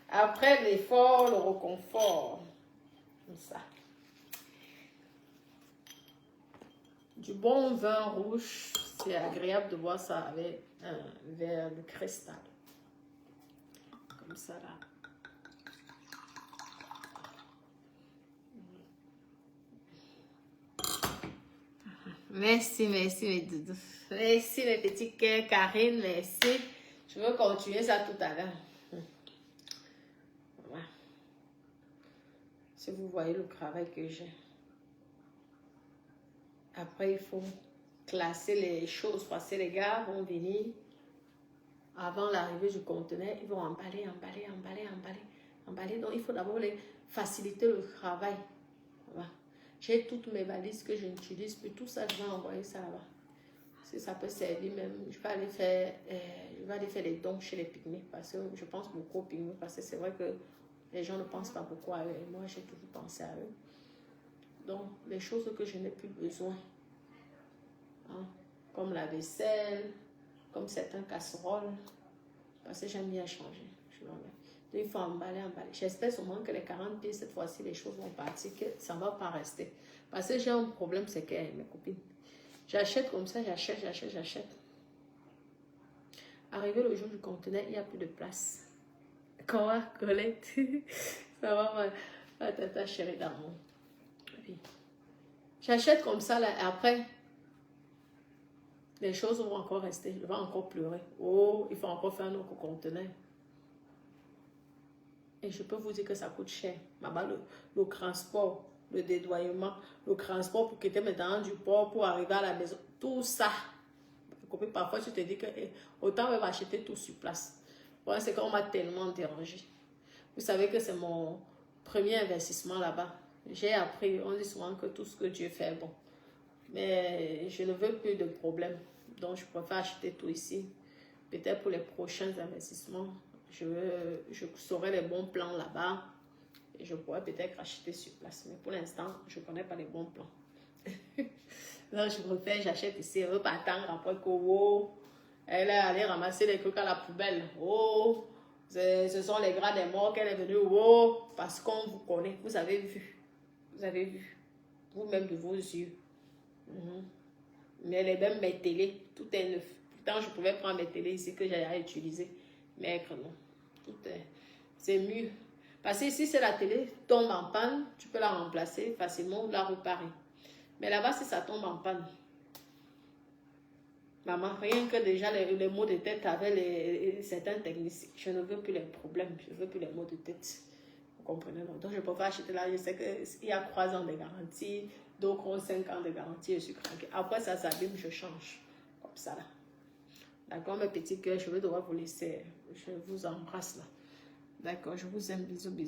après l'effort, le réconfort. Comme ça. Du bon vin rouge, c'est agréable de boire ça avec un verre de cristal. Comme ça là. Merci, merci mes doudous. Merci mes petits cœurs. Karine, merci. Je veux continuer ça tout à l'heure. Voilà. Si vous voyez le travail que j'ai. Après, il faut classer les choses parce que les gars vont venir avant l'arrivée du conteneur. Ils vont emballer. Donc, il faut d'abord les faciliter le travail. Voilà. J'ai toutes mes valises que je n'utilise plus. Tout ça, je vais envoyer ça là-bas. Si ça peut servir même, je vais aller faire les dons chez les pique-niques parce que je pense beaucoup aux pique-niques parce que c'est vrai que les gens ne pensent pas beaucoup à eux. Et moi, j'ai toujours pensé à eux. Donc, les choses que je n'ai plus besoin, hein, comme la vaisselle, comme certaines casseroles, parce que j'aime bien changer. Donc, il faut emballer. J'espère seulement que les 40 pieds, cette fois-ci, les choses vont partir, que ça ne va pas rester. Parce que j'ai un problème, c'est que mes copines, j'achète comme ça, j'achète. Arrivé le jour du conteneur, il n'y a plus de place. Comment, Colette? Ça va, ma tata chérie d'amour. J'achète comme ça, là, et après, les choses vont encore rester. Je vais encore pleurer. Oh, il faut encore faire un autre conteneur. Et je peux vous dire que ça coûte cher. Le transport, le dédoyement, le transport pour quitter maintenant du port pour arriver à la maison. Tout ça. Parfois, tu te dis que autant même acheter tout sur place. Voilà, c'est qu'on m'a tellement dérangé. Vous savez que c'est mon premier investissement là-bas. J'ai appris, on dit souvent que tout ce que Dieu fait est bon. Mais je ne veux plus de problèmes. Donc, je préfère acheter tout ici. Peut-être pour les prochains investissements, je saurai les bons plans là-bas. Et je pourrais peut-être acheter sur place. Mais pour l'instant, je ne connais pas les bons plans. Donc, je préfère, j'achète ici. Elle ne veut pas attendre après que, oh, elle est allée ramasser les trucs à la poubelle. Oh, ce sont les gras des morts qu'elle est venue. Oh, parce qu'on vous connaît. Vous avez vu. Vous avez vu. Vous-même de vos yeux. Mais même mes télés, tout est neuf. Pourtant, je pouvais prendre mes télés ici que j'ai utilisé. Mais non. C'est mieux. Parce que si c'est la télé tombe en panne, tu peux la remplacer facilement ou la réparer. Mais là-bas, si ça tombe en panne, maman, rien que déjà les maux de tête avec certains techniciens, je ne veux plus les problèmes, je ne veux plus les maux de tête. Vous comprenez? Donc, je peux pas acheter là, je sais qu'il y a 3 ans de garantie, d'autres ont 5 ans de garantie, je suis craquée. Après ça s'abîme, je change. Comme ça là. D'accord, mes petits cœurs, je vais devoir vous laisser. Je vous embrasse là. D'accord, je vous aime, bisous, bisous.